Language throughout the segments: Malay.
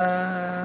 uh,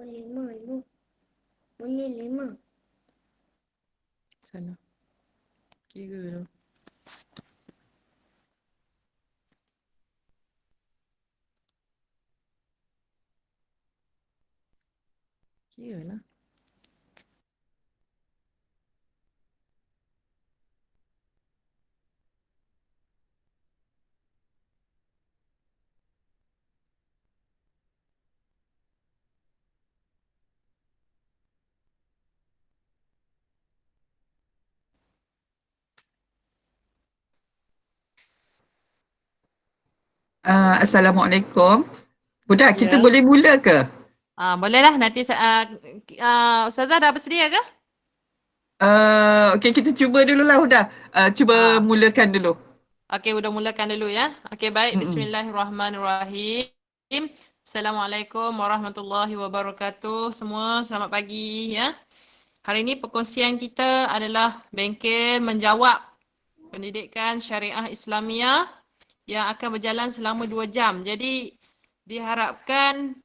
Lima, ibu. Bunyi 5. sana kira tu. Kira lah. Assalamualaikum. Budak, kita Ya. boleh mula ke? Bolehlah nanti Ustazah dah bersedia ke? Okey, kita cuba dululah Huda. Cuba Ah, mulakan dulu. Okey, udah mulakan dulu ya. Okey, baik. Mm-mm. Bismillahirrahmanirrahim. Assalamualaikum warahmatullahi wabarakatuh. Semua selamat pagi ya. Hari ini perkongsian kita adalah bengkel menjawab pendidikan syariah Islamiah yang akan berjalan selama 2 jam. Jadi diharapkan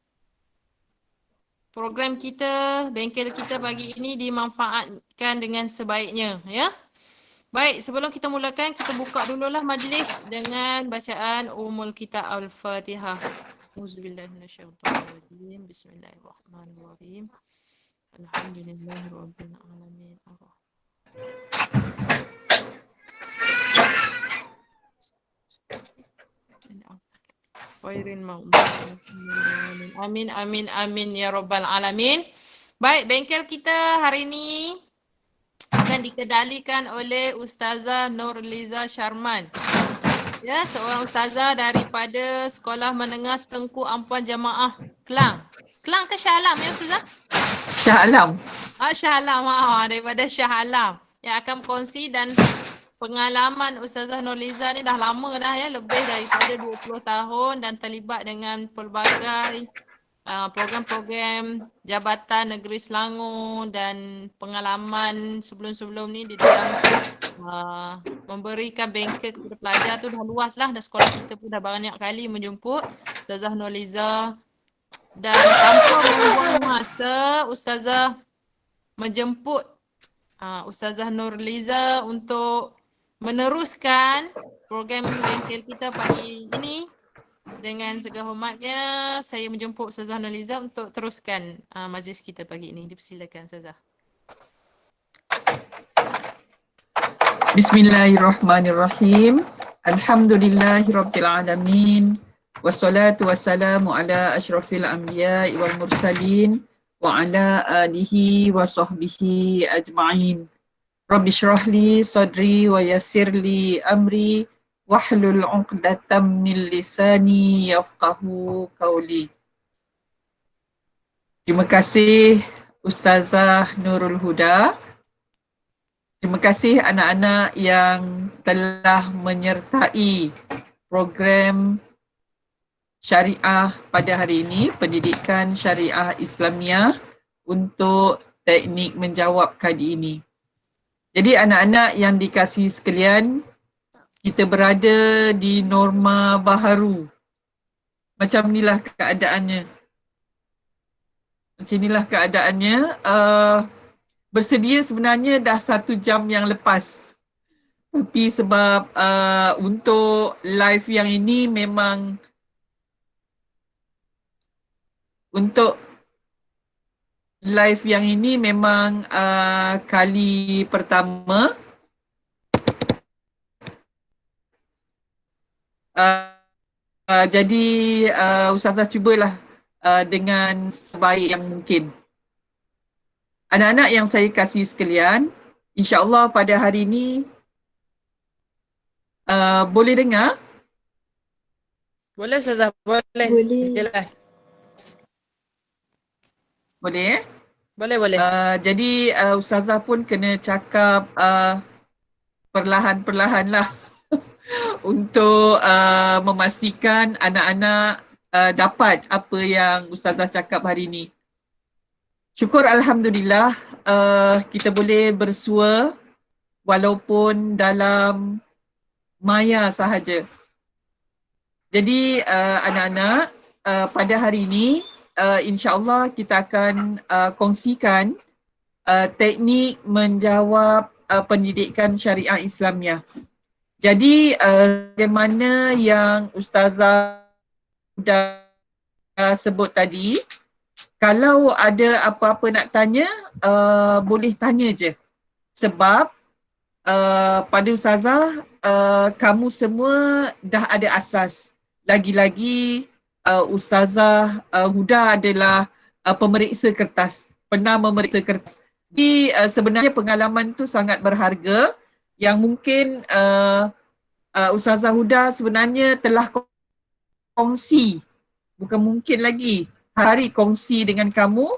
program kita, bengkel kita pagi ini dimanfaatkan dengan sebaiknya ya. Baik, sebelum kita mulakan, kita buka dululah majlis dengan bacaan Ummul Kitab Al-Fatihah. Auzubillahiminasyaitanirrajim. Bismillahirrahmanirrahim. Alhamdulillahirabbil alamin. Khairin maghdubi. Amin amin amin ya rabbal alamin. Baik, bengkel kita hari ini akan dikendalikan oleh Ustazah Nurliza Sharman. Ya, seorang ustazah daripada Sekolah Menengah Tengku Ampuan Jamaah Kelang. Kelang ke Shah Alam ya Ustazah? Shah Alam. Shah Alam, daripada Shah Alam. Yang akan berkongsi dan pengalaman Ustazah Nurliza ni dah lama dah ya, lebih daripada 20 tahun dan terlibat dengan pelbagai program-program Jabatan Negeri Selangor dan pengalaman sebelum-sebelum ni di dalam memberikan bengkel kepada pelajar tu dah luas lah. Dah sekolah kita pun dah banyak kali menjemput Ustazah Nurliza. Dan tanpa membuang masa, Ustazah menjemput Ustazah Nurliza untuk meneruskan program bengkel kita pagi ini. Dengan segala hormatnya, saya menjemput Ustazah Nurliza untuk teruskan majlis kita pagi ini. Dipersilakan Ustazah. Bismillahirrahmanirrahim. Alhamdulillahirabbil alamin. Wassalatu wassalamu ala asyrafil anbiya'i wal mursalin wa ala alihi wa sahbihi ajma'in. Rabbi shrah li sadri wa yassir li amri wahlul 'uqdatam min lisani yafqahu qawli. Terima kasih Ustazah Nurul Huda. Terima kasih anak-anak yang telah menyertai program syariah pada hari ini, pendidikan syariah Islamiah untuk teknik menjawab kali ini. Jadi anak-anak yang dikasihi sekalian, kita berada di norma baharu. Macam inilah keadaannya. Bersedia sebenarnya dah 1 jam yang lepas. Tapi sebab untuk live yang ini memang kali pertama. Jadi Ustazah cubalah dengan sebaik yang mungkin. Anak-anak yang saya kasih sekalian, insya-Allah pada hari ini boleh dengar? Boleh Ustazah, boleh. Boleh. Jelas. Boleh eh? Boleh, boleh. Jadi Ustazah pun kena cakap perlahan-perlahan lah untuk memastikan anak-anak dapat apa yang Ustazah cakap hari ini. Syukur Alhamdulillah kita boleh bersua walaupun dalam maya sahaja. Jadi anak-anak pada hari ini insya-Allah kita akan kongsikan teknik menjawab pendidikan syariah Islamiah. Jadi bagaimana yang Ustazah sudah sebut tadi, kalau ada apa-apa nak tanya, boleh tanya je. Sebab pada Ustazah, kamu semua dah ada asas. Lagi-lagi Ustazah Huda adalah pemeriksa kertas. Pernah memeriksa kertas. Jadi sebenarnya pengalaman tu sangat berharga yang mungkin Ustazah Huda sebenarnya telah kongsi. Bukan mungkin lagi. Hari kongsi dengan kamu.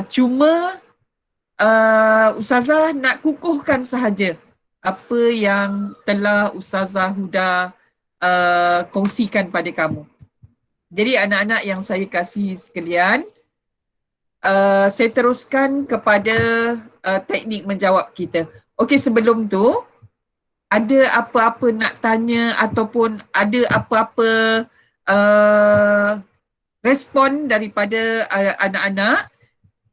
Cuma Ustazah nak kukuhkan sahaja apa yang telah Ustazah Huda kongsikan pada kamu. Jadi anak-anak yang saya kasih sekalian, saya teruskan kepada teknik menjawab kita. Okey, sebelum tu, ada apa-apa nak tanya ataupun ada apa-apa respon daripada anak-anak?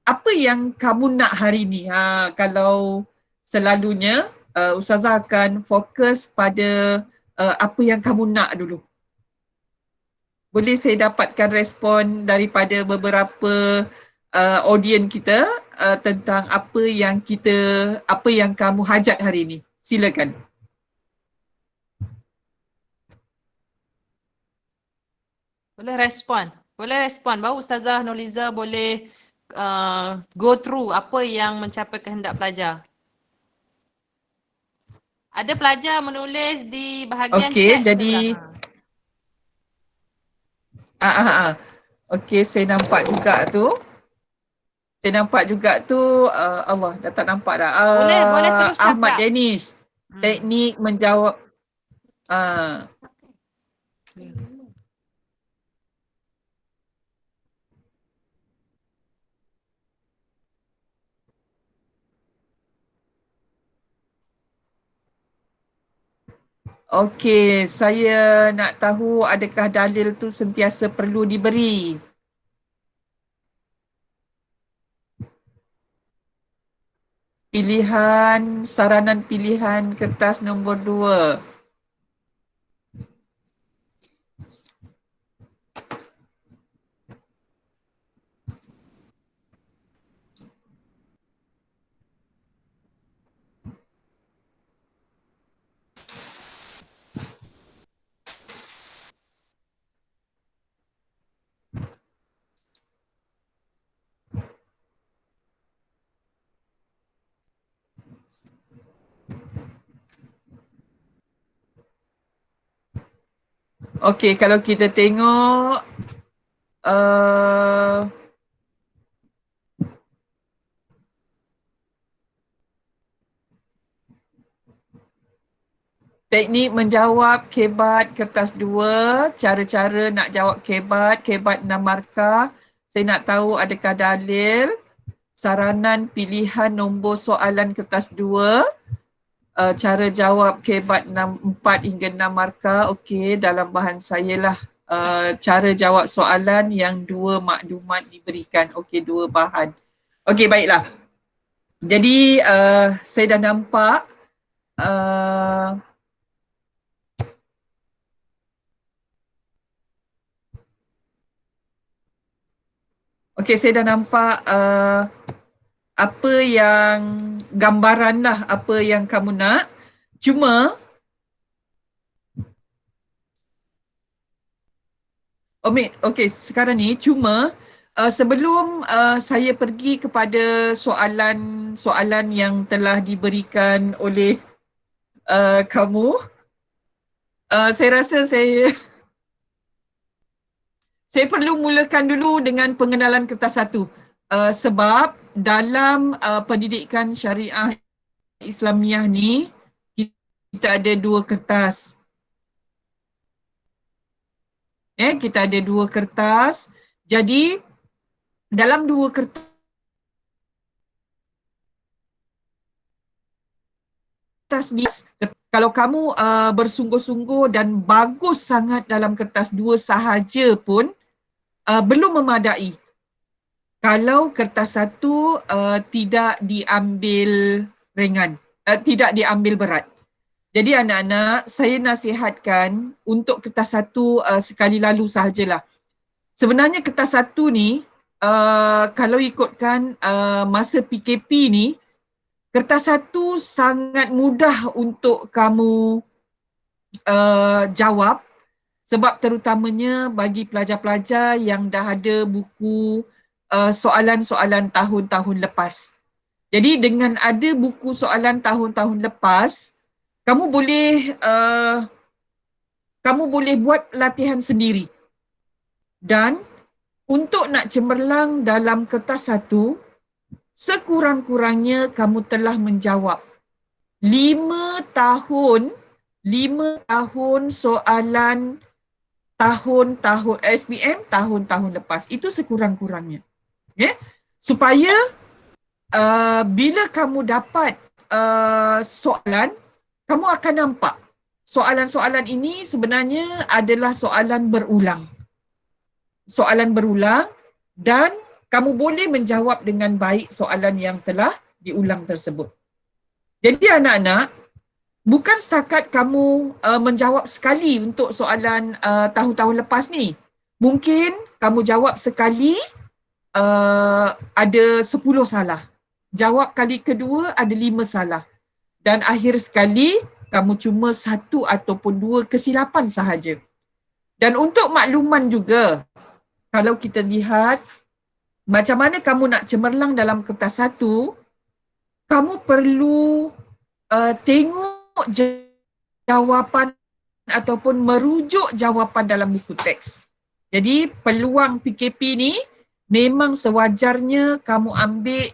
Apa yang kamu nak hari ni? Kalau selalunya Ustazah akan fokus pada apa yang kamu nak dulu. Boleh saya dapatkan respon daripada beberapa audien kita tentang apa yang kamu hajat hari ini. Silakan. Boleh respon. Boleh respon. Baru Ustazah Nurliza boleh go through apa yang mencapai kehendak pelajar. Ada pelajar menulis di bahagian Okey, chat. jadi okey, saya nampak juga tu. Allah dah tak nampak dah. Boleh terus Ahmad cakap. Danish. Teknik menjawab. Okey, saya nak tahu adakah dalil tu sentiasa perlu diberi? Saranan pilihan kertas nombor 2. Okey, kalau kita tengok teknik menjawab kebat kertas 2, cara-cara nak jawab kebat 6 markah. Saya nak tahu adakah dalil saranan pilihan nombor soalan kertas 2, cara jawab kebat 4 hingga 6 markah. Okey, dalam bahan saya lah cara jawab soalan yang 2 maklumat diberikan. Okey, 2 bahan. Okey, baiklah. Jadi saya dah nampak okey, saya dah nampak apa yang gambaran lah apa yang kamu nak. Cuma Okey, sekarang ni cuma sebelum saya pergi kepada soalan yang telah diberikan oleh kamu, saya rasa saya perlu mulakan dulu dengan pengenalan kertas satu. Sebab dalam pendidikan syariah Islamiah ni kita ada dua kertas. Kita ada dua kertas. Jadi dalam dua kertas ni, kalau kamu bersungguh-sungguh dan bagus sangat dalam kertas dua sahaja pun belum memadai. Kalau kertas satu tidak diambil ringan, tidak diambil berat. Jadi anak-anak, saya nasihatkan untuk kertas satu sekali lalu sahajalah. Sebenarnya kertas satu ni, kalau ikutkan masa PKP ni, kertas satu sangat mudah untuk kamu jawab, sebab terutamanya bagi pelajar-pelajar yang dah ada buku soalan-soalan tahun-tahun lepas. Jadi dengan ada buku soalan tahun-tahun lepas, kamu boleh buat latihan sendiri. Dan untuk nak cemerlang dalam kertas satu, sekurang-kurangnya kamu telah menjawab 5 tahun soalan tahun-tahun SPM tahun-tahun lepas. Itu sekurang-kurangnya. Supaya bila kamu dapat soalan, kamu akan nampak soalan-soalan ini sebenarnya adalah soalan berulang. Soalan berulang dan kamu boleh menjawab dengan baik soalan yang telah diulang tersebut. Jadi anak-anak, bukan setakat kamu menjawab sekali untuk soalan tahun-tahun lepas ni. Mungkin kamu jawab sekali ada 10 salah. Jawab kali kedua ada 5 salah. Dan akhir sekali kamu cuma 1 ataupun 2 kesilapan sahaja. Dan untuk makluman juga, kalau kita lihat macam mana kamu nak cemerlang dalam kertas satu, kamu perlu tengok jawapan ataupun merujuk jawapan dalam buku teks. Jadi peluang PKP ni memang sewajarnya kamu ambil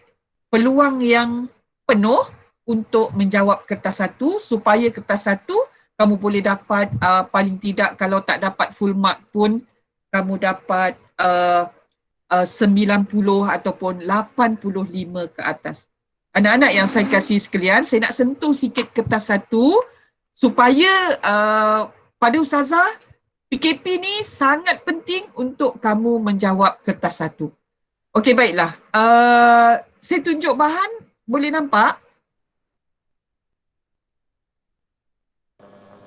peluang yang penuh untuk menjawab kertas satu, supaya kertas satu kamu boleh dapat paling tidak kalau tak dapat full mark pun kamu dapat 90 ataupun 85 ke atas. Anak-anak yang saya kasih sekalian, saya nak sentuh sikit kertas satu supaya pada Ustazah, PKP ni sangat penting untuk kamu menjawab kertas satu. Okey, baiklah. Saya tunjuk bahan, boleh nampak?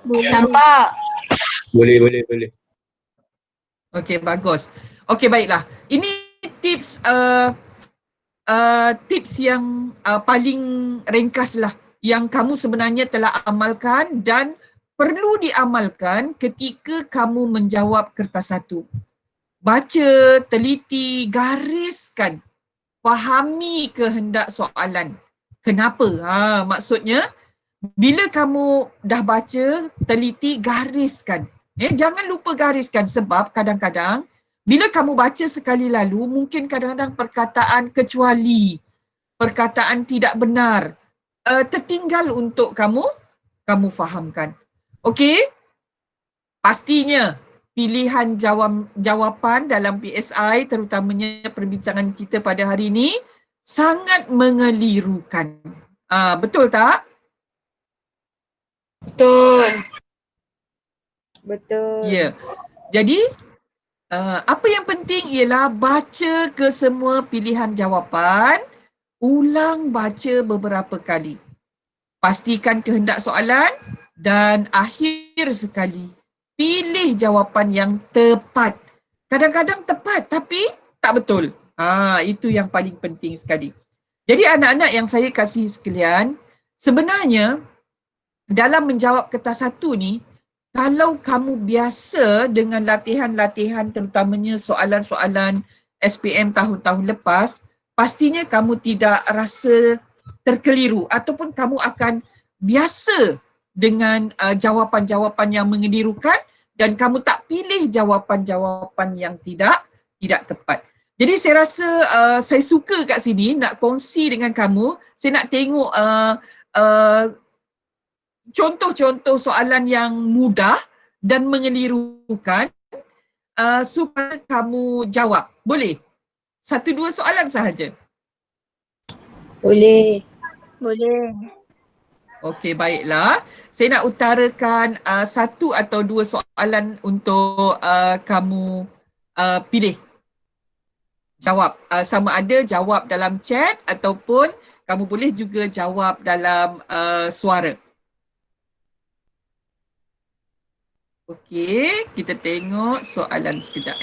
Nampak. Boleh. Okey, bagus. Okey, baiklah. Ini tips tips yang paling ringkas lah yang kamu sebenarnya telah amalkan dan perlu diamalkan ketika kamu menjawab kertas satu. Baca, teliti, gariskan, fahami kehendak soalan. Kenapa? Maksudnya, bila kamu dah baca, teliti, gariskan. Jangan lupa gariskan sebab kadang-kadang bila kamu baca sekali lalu, mungkin kadang-kadang perkataan kecuali, perkataan tidak benar, tertinggal untuk kamu fahamkan. Okey? Pastinya pilihan jawapan dalam PSI, terutamanya perbincangan kita pada hari ini, sangat mengelirukan. Betul tak? Betul. Ya. Jadi, apa yang penting ialah baca ke semua pilihan jawapan, ulang baca beberapa kali. Pastikan kehendak soalan dan akhir sekali, pilih jawapan yang tepat. Kadang-kadang tepat tapi tak betul. Itu yang paling penting sekali. Jadi anak-anak yang saya kasih sekalian, sebenarnya dalam menjawab kertas satu ni, kalau kamu biasa dengan latihan-latihan terutamanya soalan-soalan SPM tahun-tahun lepas, pastinya kamu tidak rasa terkeliru ataupun kamu akan biasa dengan jawapan-jawapan yang mengelirukan dan kamu tak pilih jawapan-jawapan yang tidak tepat. Jadi saya rasa saya suka kat sini nak kongsi dengan kamu, saya nak tengok uh, contoh-contoh soalan yang mudah dan mengelirukan supaya kamu jawab. Boleh? Satu dua soalan sahaja. Boleh. Boleh. Okey, baiklah. Saya nak utarakan satu atau dua soalan untuk kamu pilih. Jawab. Sama ada jawab dalam chat ataupun kamu boleh juga jawab dalam suara. Okey, kita tengok soalan sekejap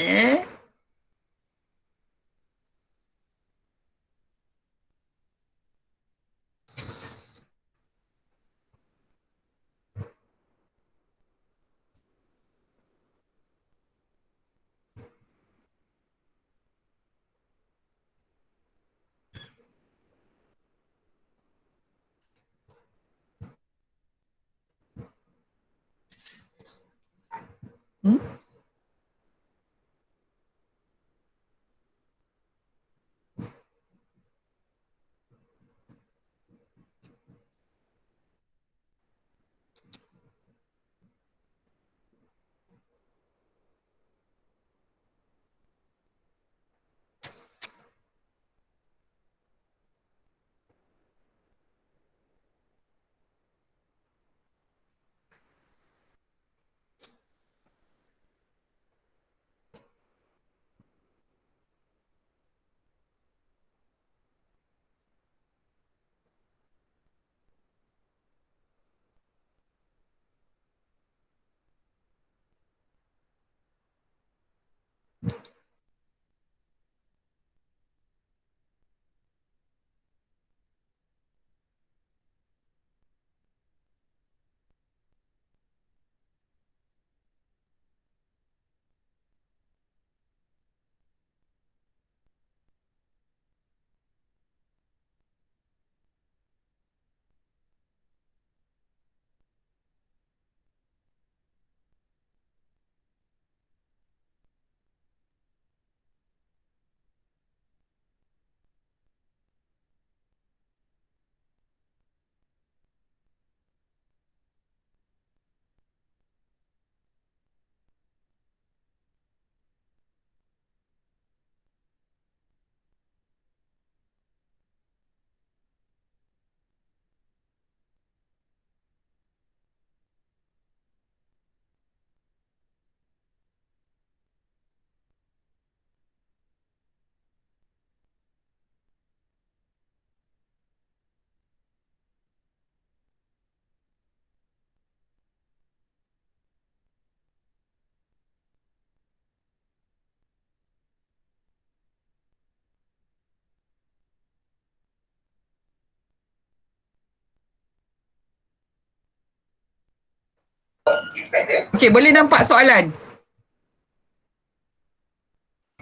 Okey, boleh nampak soalan?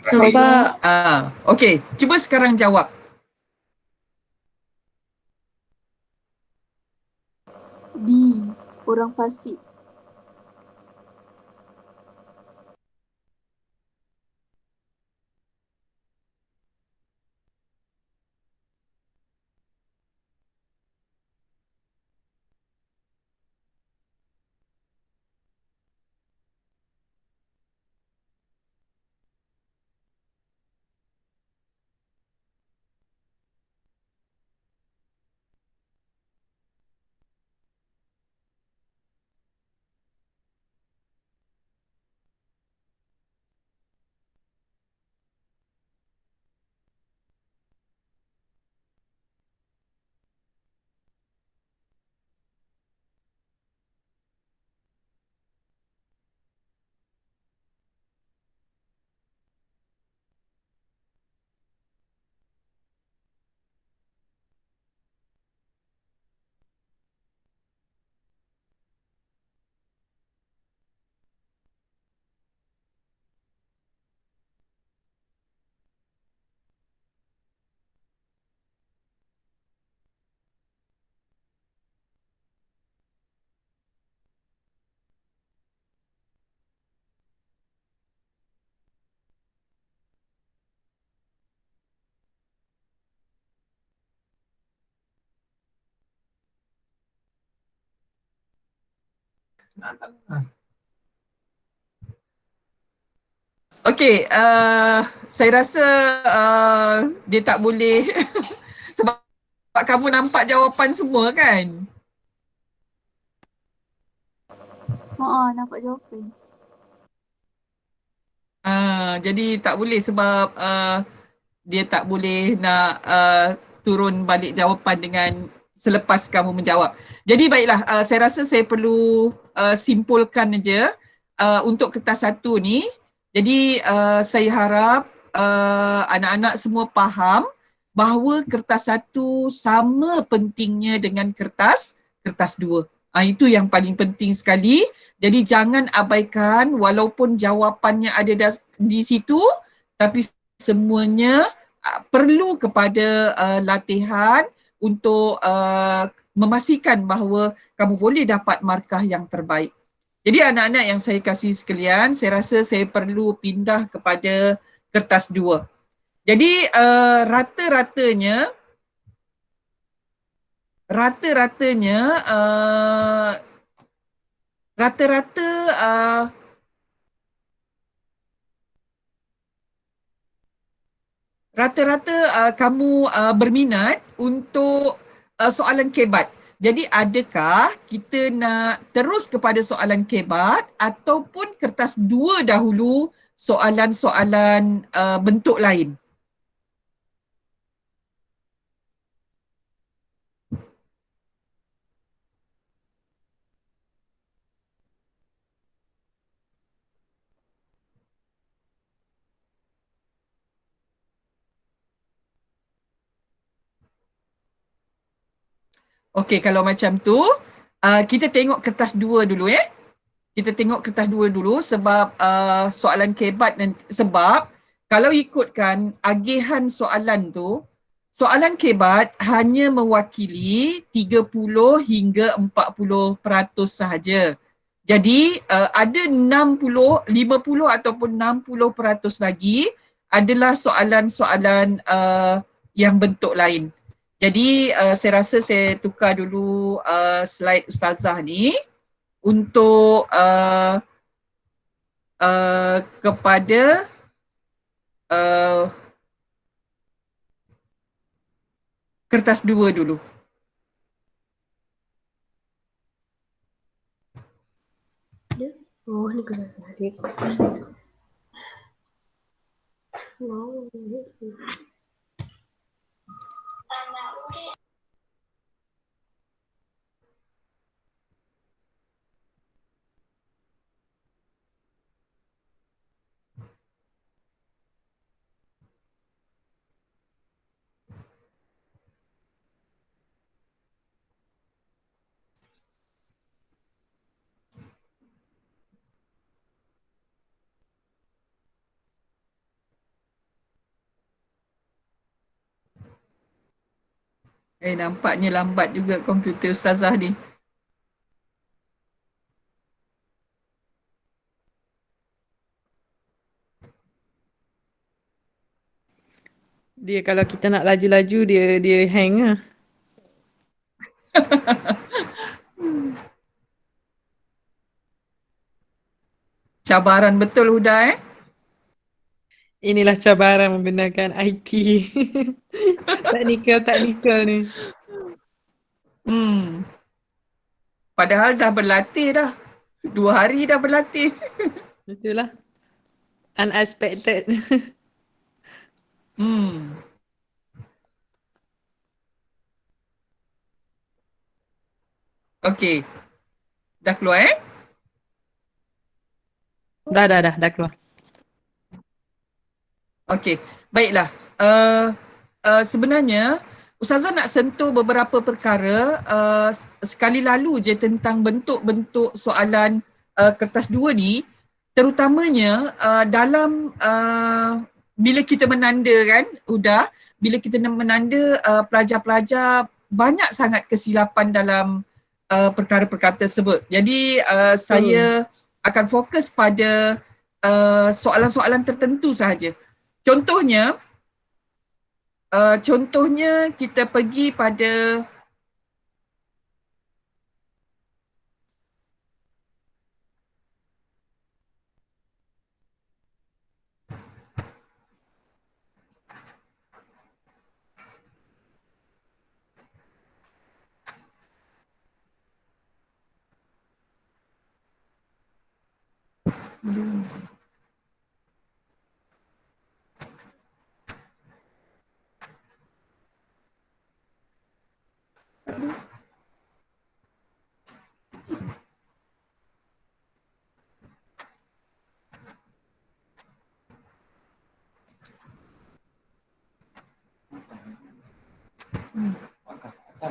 Nampak. Okey, cuba sekarang jawab. B. Orang fasik. Okey, saya rasa dia tak boleh sebab kamu nampak jawapan semua kan? Nampak jawapan. Jadi tak boleh sebab dia tak boleh nak turun balik jawapan dengan selepas kamu menjawab. Jadi baiklah, saya rasa saya perlu simpulkan aja untuk kertas satu ni. Jadi saya harap anak-anak semua faham bahawa kertas satu sama pentingnya dengan kertas dua. Itu yang paling penting sekali. Jadi jangan abaikan walaupun jawapannya ada di situ, tapi semuanya perlu kepada latihan untuk memastikan bahawa kamu boleh dapat markah yang terbaik. Jadi anak-anak yang saya kasih sekalian, saya rasa saya perlu pindah kepada kertas dua. Jadi rata-ratanya kamu berminat untuk soalan kebat. Jadi adakah kita nak terus kepada soalan kebat ataupun kertas dua dahulu soalan-soalan bentuk lain? Okey, kalau macam tu, kita tengok kertas dua dulu Kita tengok kertas dua dulu sebab soalan kebat nanti, sebab kalau ikutkan agihan soalan tu, soalan kebat hanya mewakili 30 hingga 40% sahaja. Jadi ada 60, 50 ataupun 60% lagi adalah soalan-soalan yang bentuk lain. Jadi saya rasa saya tukar dulu slide Ustazah ni untuk kepada kertas dua dulu. Oh, ni kertas adik. Nampaknya lambat juga komputer Ustazah ni. Dia kalau kita nak laju-laju dia hang lah. Cabaran betul Huda Inilah cabaran menggunakan IT. Teknikal ni. Padahal dah berlatih dah. 2 hari dah berlatih. Itulah. Unexpected. Okey. Dah keluar Dah keluar. Okey. Baiklah. Sebenarnya Ustazah nak sentuh beberapa perkara sekali lalu je tentang bentuk-bentuk soalan kertas dua ni, terutamanya dalam bila kita menanda kan, bila kita menanda pelajar-pelajar banyak sangat kesilapan dalam perkara-perkara tersebut. Jadi saya akan fokus pada soalan-soalan tertentu sahaja. Contohnya kita pergi pada Atas,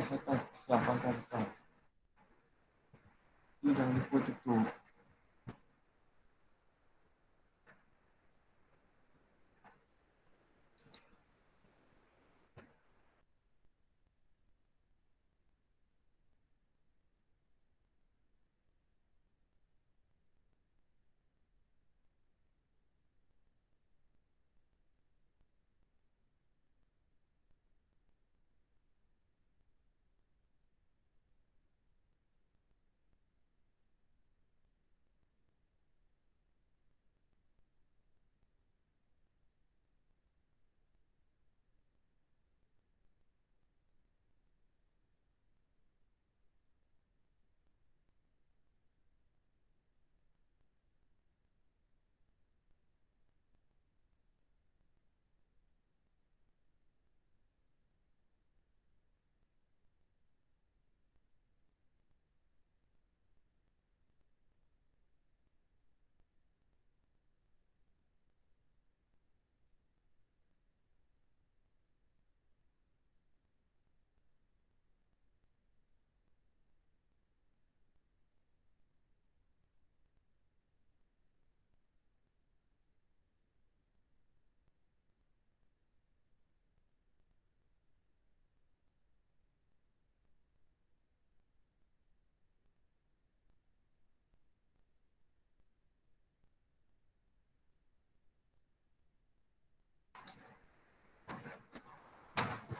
besar, pangkal besar. Ni jangan lupa tutup.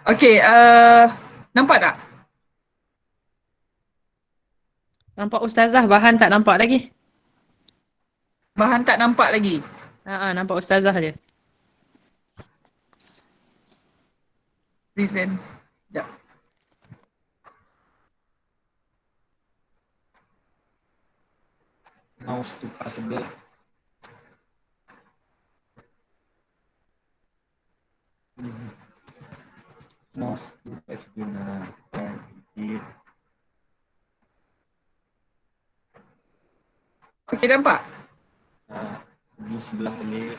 Okey, nampak tak? Nampak Ustazah, bahan tak nampak lagi. Bahan tak nampak lagi. Nampak Ustazah je. Present. Sekejap. Mouse tukar sebelah. Mouse tukar sebelah. Sedikit. Okey, nampak? Di sebelah pelik.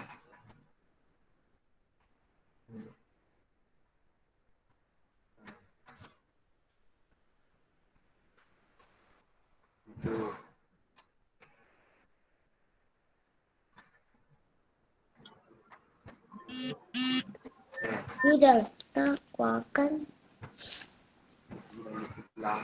Itu. Tidak takwakan. Sebelah.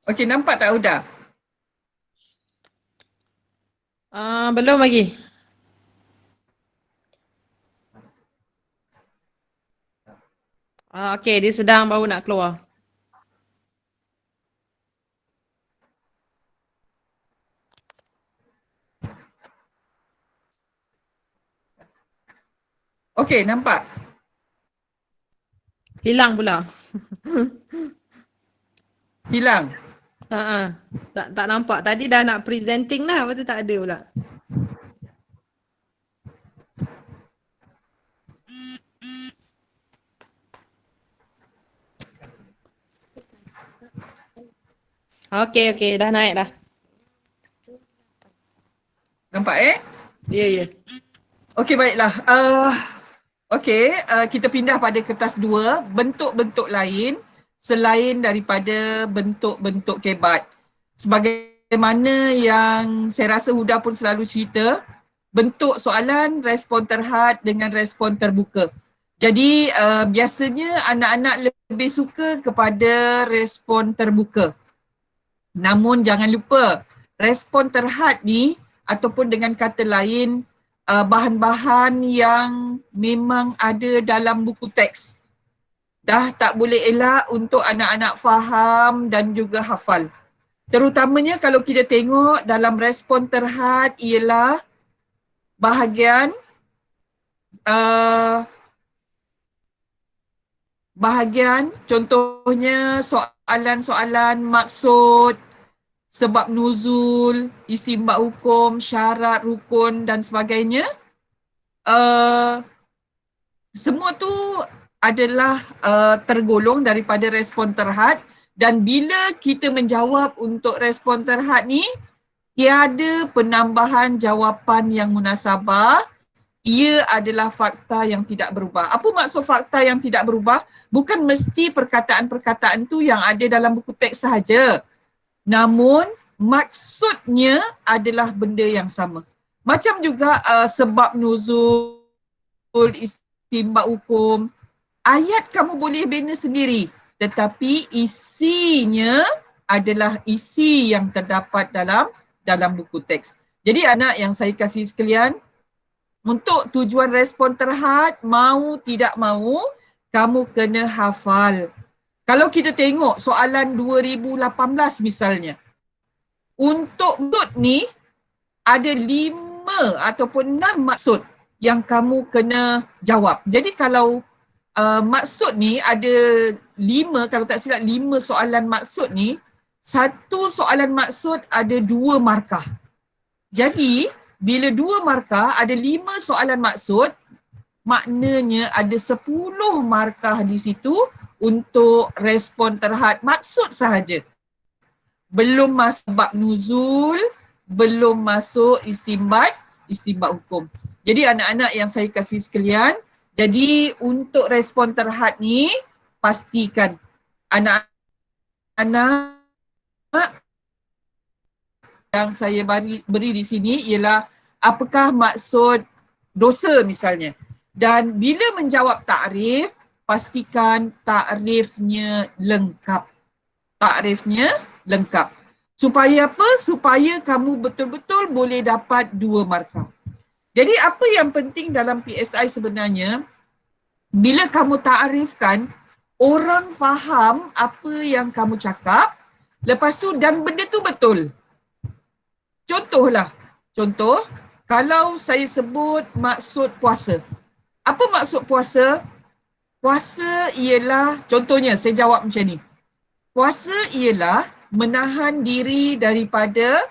Okey, nampak tak Huda? Belum lagi. Okey, dia sedang baru nak keluar. Okey, nampak? Hilang pula. Hilang. Tak nampak. Tadi dah nak presenting dah, lepas tu tak ada pula. Okey, dah naik dah. Nampak Ya. Okey, baiklah. Okey, kita pindah pada kertas 2, bentuk-bentuk lain selain daripada bentuk-bentuk kebat. Sebagaimana yang saya rasa Huda pun selalu cerita, bentuk soalan, respon terhad dengan respon terbuka. Jadi biasanya anak-anak lebih suka kepada respon terbuka. Namun jangan lupa, respon terhad ni ataupun dengan kata lain, bahan-bahan yang memang ada dalam buku teks. Dah tak boleh elak untuk anak-anak faham dan juga hafal. Terutamanya kalau kita tengok dalam respon terhad ialah bahagian bahagian, contohnya soalan-soalan maksud, sebab nuzul, istimbat hukum, syarat, rukun dan sebagainya. Semua tu adalah tergolong daripada respon terhad, dan bila kita menjawab untuk respon terhad ni, tiada penambahan jawapan yang munasabah, ia adalah fakta yang tidak berubah. Apa maksud fakta yang tidak berubah? Bukan mesti perkataan-perkataan tu yang ada dalam buku teks sahaja. Namun maksudnya adalah benda yang sama. Macam juga sebab nuzul, istimbat hukum. Ayat kamu boleh bina sendiri, tetapi isinya adalah isi yang terdapat dalam buku teks. Jadi anak yang saya kasih sekalian, untuk tujuan respon terhad, mau tidak mau, kamu kena hafal. Kalau kita tengok soalan 2018 misalnya, untuk maksud ni ada 5 ataupun 6 maksud yang kamu kena jawab. Jadi kalau maksud ni ada 5, kalau tak silap 5 soalan maksud ni, satu soalan maksud ada 2 markah. Jadi bila 2 markah ada 5 soalan maksud, maknanya ada 10 markah di situ untuk respon terhad maksud sahaja. Belum masuk bab nuzul, belum masuk istimbat hukum. Jadi anak-anak yang saya kasih sekalian, jadi untuk respon terhad ni, pastikan anak-anak yang saya beri di sini ialah apakah maksud dosa misalnya. Dan bila menjawab takrif, pastikan takrifnya lengkap. Takrifnya lengkap. Supaya apa? Supaya kamu betul-betul boleh dapat 2 markah. Jadi apa yang penting dalam PSI sebenarnya, bila kamu takrifkan, orang faham apa yang kamu cakap, lepas tu dan benda tu betul. Contoh, kalau saya sebut maksud puasa. Apa maksud puasa? Puasa ialah, contohnya saya jawab macam ni. Puasa ialah menahan diri daripada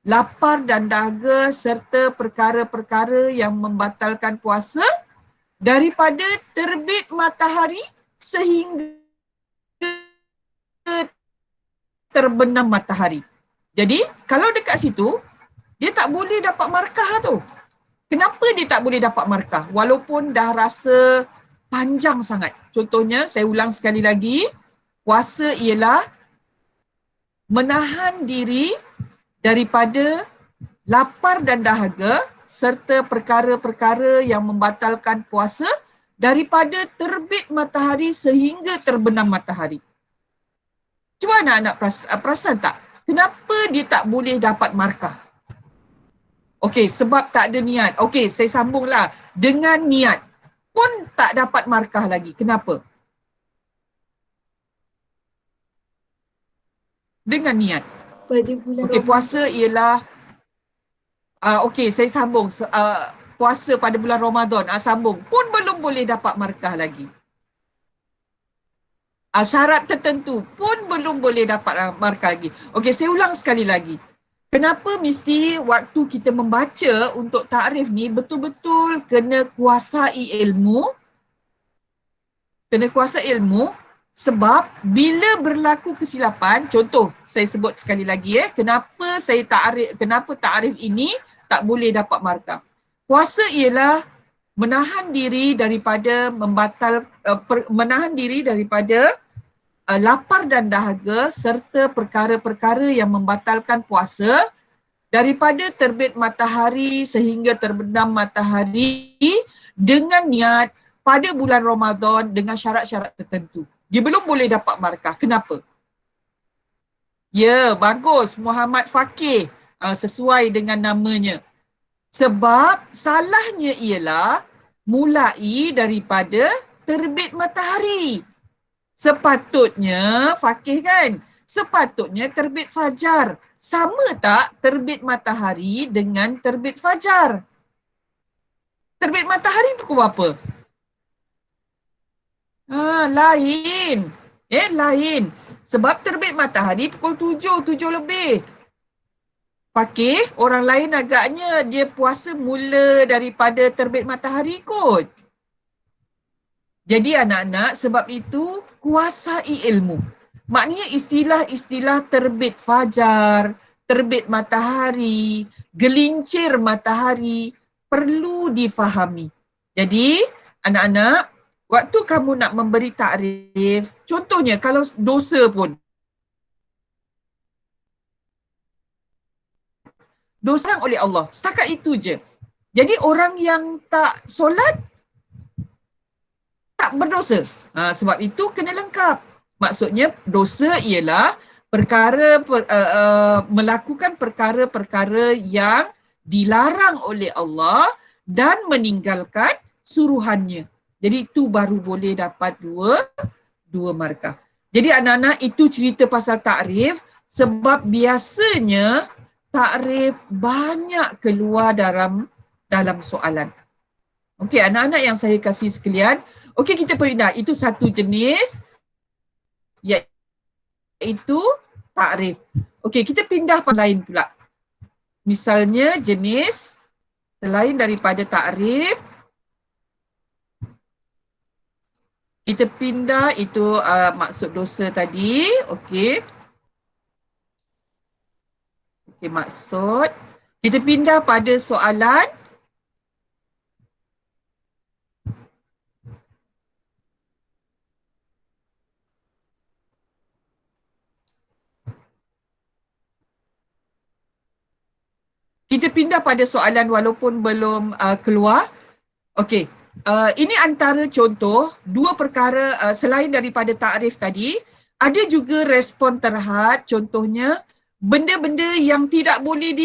lapar dan dahaga serta perkara-perkara yang membatalkan puasa daripada terbit matahari sehingga terbenam matahari. Jadi, kalau dekat situ, dia tak boleh dapat markah tu. Kenapa dia tak boleh dapat markah? Walaupun dah rasa panjang sangat. Contohnya, saya ulang sekali lagi. Puasa ialah menahan diri daripada lapar dan dahaga serta perkara-perkara yang membatalkan puasa daripada terbit matahari sehingga terbenam matahari. Cuba anak-anak perasan tak? Kenapa dia tak boleh dapat markah? Okey, sebab tak ada niat. Okey, saya sambunglah. Dengan niat pun tak dapat markah lagi. Kenapa? Dengan niat. Pada bulan Okey, puasa ialah okey, saya sambung. Puasa pada bulan Ramadan, sambung. Pun belum boleh dapat markah lagi. Syarat tertentu pun belum boleh dapat markah lagi. Okey, saya ulang sekali lagi. Kenapa mesti waktu kita membaca untuk takrif ni betul-betul kena kuasai ilmu? Kena kuasai ilmu sebab bila berlaku kesilapan, contoh saya sebut sekali lagi kenapa takrif ini tak boleh dapat markah. Puasa ialah menahan diri daripada lapar dan dahaga serta perkara-perkara yang membatalkan puasa daripada terbit matahari sehingga terbenam matahari dengan niat pada bulan Ramadan dengan syarat-syarat tertentu. Dia belum boleh dapat markah. Kenapa? Ya, bagus. Muhammad Fakih. Sesuai dengan namanya. Sebab salahnya ialah mulai daripada terbit matahari. Sepatutnya, Fakih kan? Sepatutnya terbit fajar. Sama tak terbit matahari dengan terbit fajar? Terbit matahari pukul berapa? Lain. Lain. Sebab terbit matahari pukul 7, 7 lebih. Fakih, orang lain agaknya dia puasa mula daripada terbit matahari kot. Jadi anak-anak, sebab itu kuasai ilmu. Maknanya istilah-istilah terbit fajar, terbit matahari, gelincir matahari perlu difahami. Jadi anak-anak, waktu kamu nak memberi takrif, contohnya kalau dosa pun, dosa oleh Allah, setakat itu je. Jadi orang yang tak solat, tak berdosa. Sebab itu kena lengkap. Maksudnya dosa ialah melakukan perkara-perkara yang dilarang oleh Allah dan meninggalkan suruhannya. Jadi itu baru boleh dapat dua markah. Jadi anak-anak, itu cerita pasal takrif sebab biasanya takrif banyak keluar dalam soalan. Okey, anak-anak yang saya kasih sekalian, okey, kita perindah itu satu jenis iaitu takrif. Okey, kita pindah pada lain pula. Misalnya jenis selain daripada takrif, kita pindah itu maksud dosa tadi. Okey. Okey, maksud. Kita pindah pada soalan. Kita pindah pada soalan walaupun belum keluar. Okey. Ini antara contoh dua perkara selain daripada takrif tadi, ada juga respon terhad, contohnya benda-benda yang tidak boleh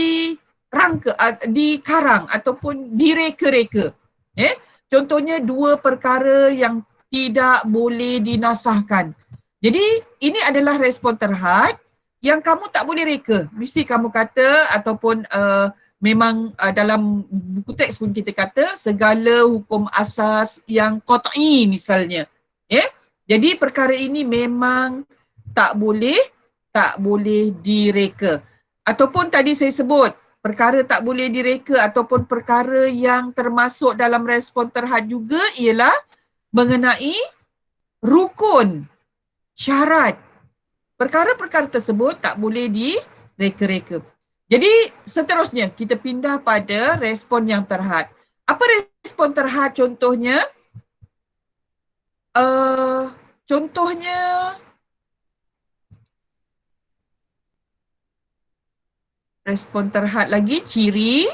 dikarang ataupun direka-reka. Contohnya dua perkara yang tidak boleh dinasahkan. Jadi ini adalah respon terhad yang kamu tak boleh reka. Mesti kamu kata ataupun memang dalam buku teks pun kita kata segala hukum asas yang qat'i misalnya. Jadi perkara ini memang tak boleh direka. Ataupun tadi saya sebut perkara tak boleh direka ataupun perkara yang termasuk dalam respon terhad juga ialah mengenai rukun, syarat. Perkara-perkara tersebut tak boleh direka-reka. Jadi seterusnya kita pindah pada respon yang terhad. Apa respon terhad contohnya? Contohnya respon terhad lagi, ciri.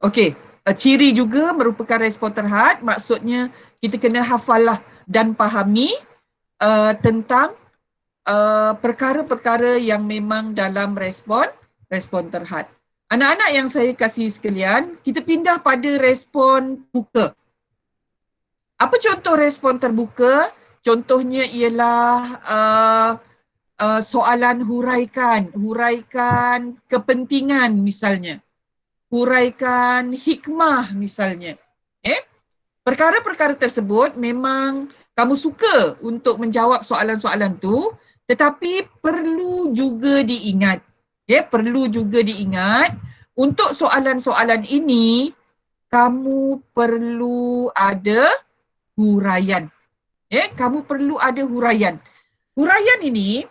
Okey, ciri juga merupakan respon terhad, maksudnya kita kena hafallah dan fahami tentang perkara-perkara yang memang dalam respon terhad. Anak-anak yang saya kasih sekalian, kita pindah pada respon buka. Apa contoh respon terbuka? Contohnya ialah soalan huraikan kepentingan misalnya. Huraikan hikmah misalnya. Perkara-perkara tersebut memang kamu suka untuk menjawab soalan-soalan tu, tetapi perlu juga diingat. Perlu juga diingat untuk soalan-soalan ini kamu perlu ada huraian. Kamu perlu ada huraian. Huraian ini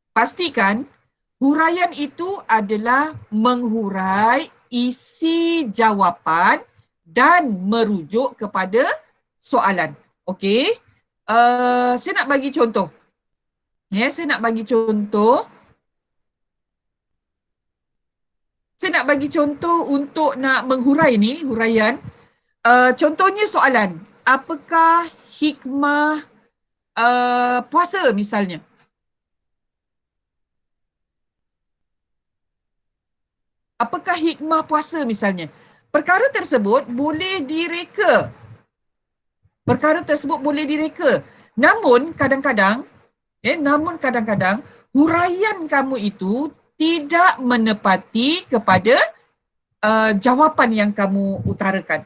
pastikan huraian itu adalah menghurai isi jawapan dan merujuk kepada soalan. Okey. Saya nak bagi contoh. Saya nak bagi contoh untuk nak menghurai ni, huraian. Contohnya soalan, apakah hikmah puasa misalnya? Apakah hikmah puasa misalnya? Perkara tersebut boleh direka. Namun kadang-kadang Namun kadang-kadang huraian kamu itu tidak menepati kepada jawapan yang kamu utarakan.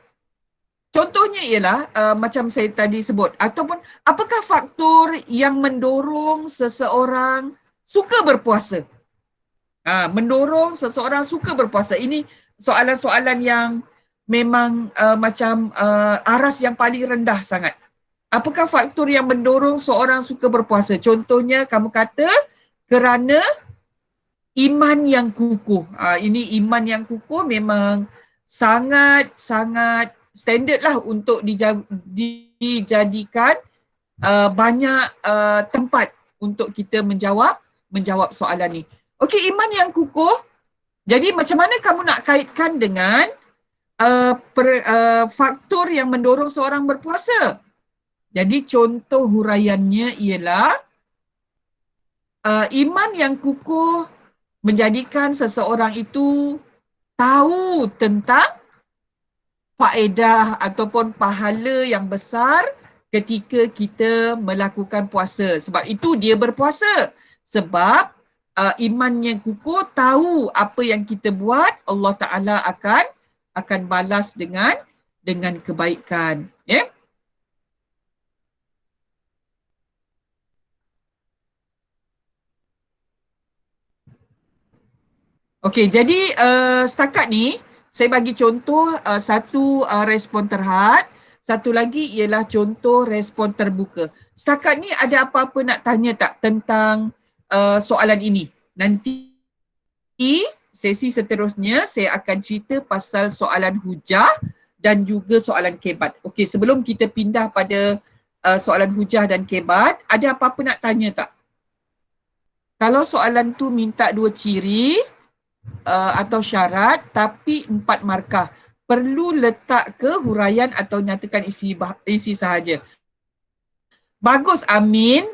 Contohnya ialah macam saya tadi sebut, ataupun apakah faktor yang mendorong seseorang suka berpuasa? Mendorong seseorang suka berpuasa. Ini soalan-soalan yang memang macam aras yang paling rendah sangat. Apakah faktor yang mendorong seorang suka berpuasa? Contohnya kamu kata kerana iman yang kukuh. Ini iman yang kukuh memang sangat-sangat standard lah untuk dijadikan banyak tempat untuk kita menjawab soalan ni. Okey, iman yang kukuh. Jadi macam mana kamu nak kaitkan dengan faktor yang mendorong seorang berpuasa? Jadi contoh huraiannya ialah iman yang kukuh menjadikan seseorang itu tahu tentang faedah ataupun pahala yang besar ketika kita melakukan puasa. Sebab itu dia berpuasa. Sebab iman yang kukuh tahu apa yang kita buat, Allah Ta'ala akan balas dengan kebaikan. Ya? Okey, jadi setakat ni saya bagi contoh satu respon terhad, satu lagi ialah contoh respon terbuka. Setakat ni ada apa-apa nak tanya tak tentang soalan ini? Nanti sesi seterusnya saya akan cerita pasal soalan hujah dan juga soalan kebat. Okey, sebelum kita pindah pada soalan hujah dan kebat, ada apa-apa nak tanya tak? Kalau soalan tu minta 2 ciri atau syarat tapi 4 markah, perlu letak ke huraian atau nyatakan isi sahaja? Bagus Amin,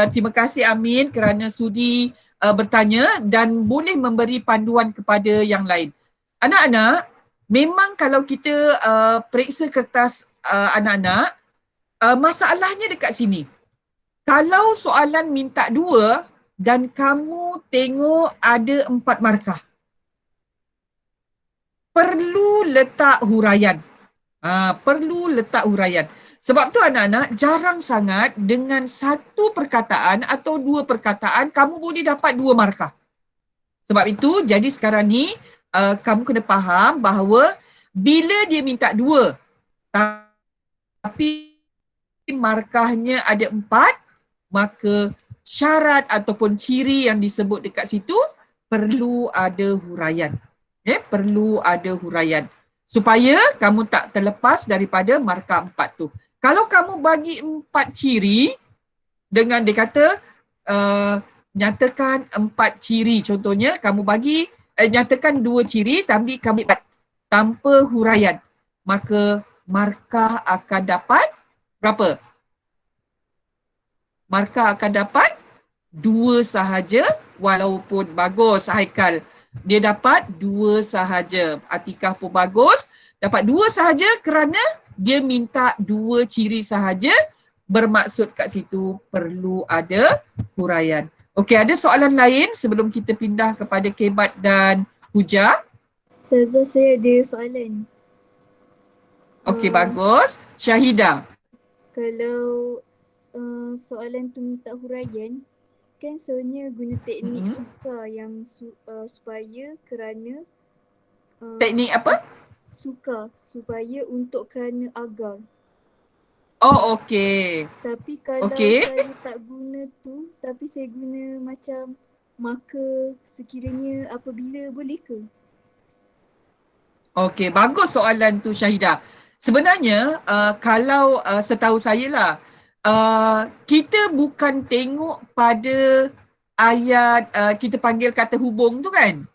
terima kasih Amin kerana sudi bertanya dan boleh memberi panduan kepada yang lain. Anak-anak, memang kalau kita periksa kertas anak-anak, masalahnya dekat sini. Kalau soalan minta 2 dan kamu tengok ada 4 markah, perlu letak huraian. Perlu letak huraian. Sebab tu anak-anak, jarang sangat dengan satu perkataan atau 2 perkataan kamu boleh dapat 2 markah. Sebab itu, jadi sekarang ni kamu kena faham bahawa bila dia minta 2 tapi markahnya ada 4, maka syarat ataupun ciri yang disebut dekat situ perlu ada huraian. Perlu ada huraian supaya kamu tak terlepas daripada markah 4 tu. Kalau kamu bagi 4 ciri dengan dia kata nyatakan 4 ciri, contohnya kamu bagi nyatakan 2 ciri tapi kamu tanpa huraian, maka markah akan dapat berapa? Markah akan dapat 2 sahaja, walaupun bagus Haikal. Dia dapat 2 sahaja. Atikah pun bagus, dapat 2 sahaja kerana dia minta 2 ciri sahaja, bermaksud kat situ perlu ada huraian. Okey, ada soalan lain sebelum kita pindah kepada kebat dan hujah? Ustazah, saya ada soalan. Okey, bagus. Syahidah. Kalau soalan tu minta huraian, kan sebenarnya guna teknik suka yang supaya kerana Teknik apa? Suka, supaya untuk kerana agar. Oh, okey. Tapi kalau saya tak guna tu, tapi saya guna macam maka sekiranya apabila, boleh ke? Okey, bagus soalan tu Syahidah. Sebenarnya kalau setahu saya lah, kita bukan tengok pada ayat kita panggil kata hubung tu kan.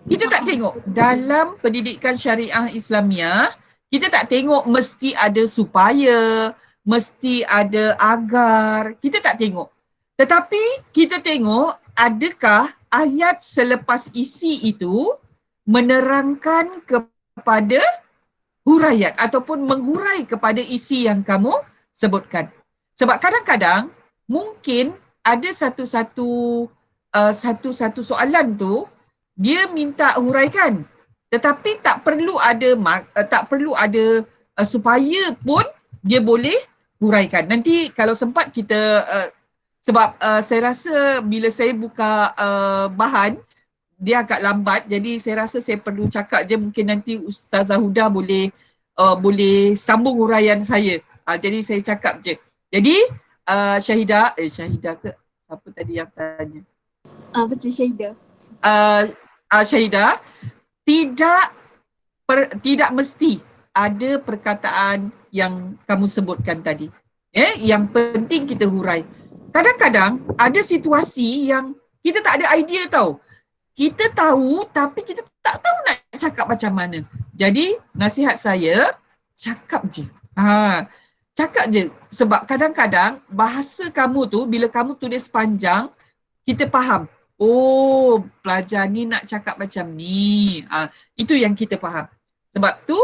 Kita tak tengok dalam pendidikan syariah Islamiah, kita tak tengok mesti ada supaya, mesti ada agar, kita tak tengok. Tetapi kita tengok adakah ayat selepas isi itu menerangkan kepada huraian ataupun menghurai kepada isi yang kamu sebutkan. Sebab kadang-kadang mungkin ada satu-satu soalan tu dia minta huraikan, tetapi tak perlu ada supaya pun dia boleh huraikan. Nanti kalau sempat kita sebab saya rasa bila saya buka bahan dia agak lambat, jadi saya rasa saya perlu cakap je, mungkin nanti Ustazah Huda boleh sambung huraian saya. Jadi saya cakap je. Jadi Syahidah ke siapa tadi yang tanya? Betul Syahidah. Syahidah, tidak mesti ada perkataan yang kamu sebutkan tadi. Yang penting kita hurai. Kadang-kadang ada situasi yang kita tak ada idea tau. Kita tahu tapi kita tak tahu nak cakap macam mana. Jadi nasihat saya, cakap je. Cakap je. Sebab kadang-kadang bahasa kamu tu bila kamu tulis panjang, kita faham. Oh, pelajar ni nak cakap macam ni. Itu yang kita faham. Sebab tu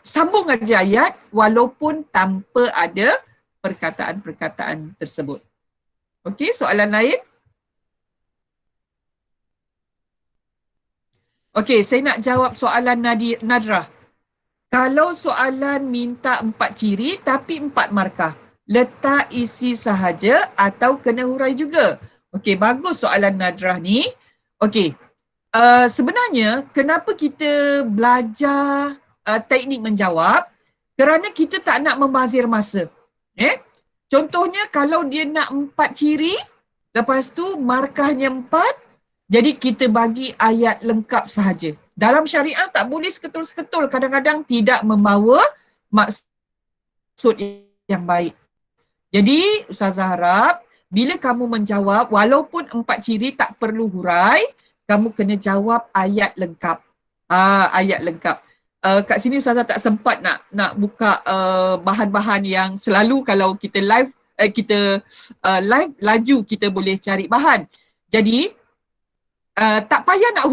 sambung aja ayat walaupun tanpa ada perkataan-perkataan tersebut. Okey, soalan lain? Okey, saya nak jawab soalan Nadrah. Kalau soalan minta 4 ciri tapi 4 markah, letak isi sahaja atau kena hurai juga? Okey, bagus soalan Nadrah ni. Okey, sebenarnya kenapa kita belajar teknik menjawab? Kerana kita tak nak membazir masa. Contohnya kalau dia nak 4 ciri, lepas tu markahnya 4, jadi kita bagi ayat lengkap sahaja. Dalam syariah tak boleh seketul-seketul. Kadang-kadang tidak membawa maksud yang baik. Jadi Ustazah harap bila kamu menjawab walaupun 4 ciri tak perlu hurai, kamu kena jawab ayat lengkap. Ayat lengkap. Kat sini Ustazah tak sempat nak buka bahan-bahan yang selalu kalau kita live live laju kita boleh cari bahan. Jadi tak payah nak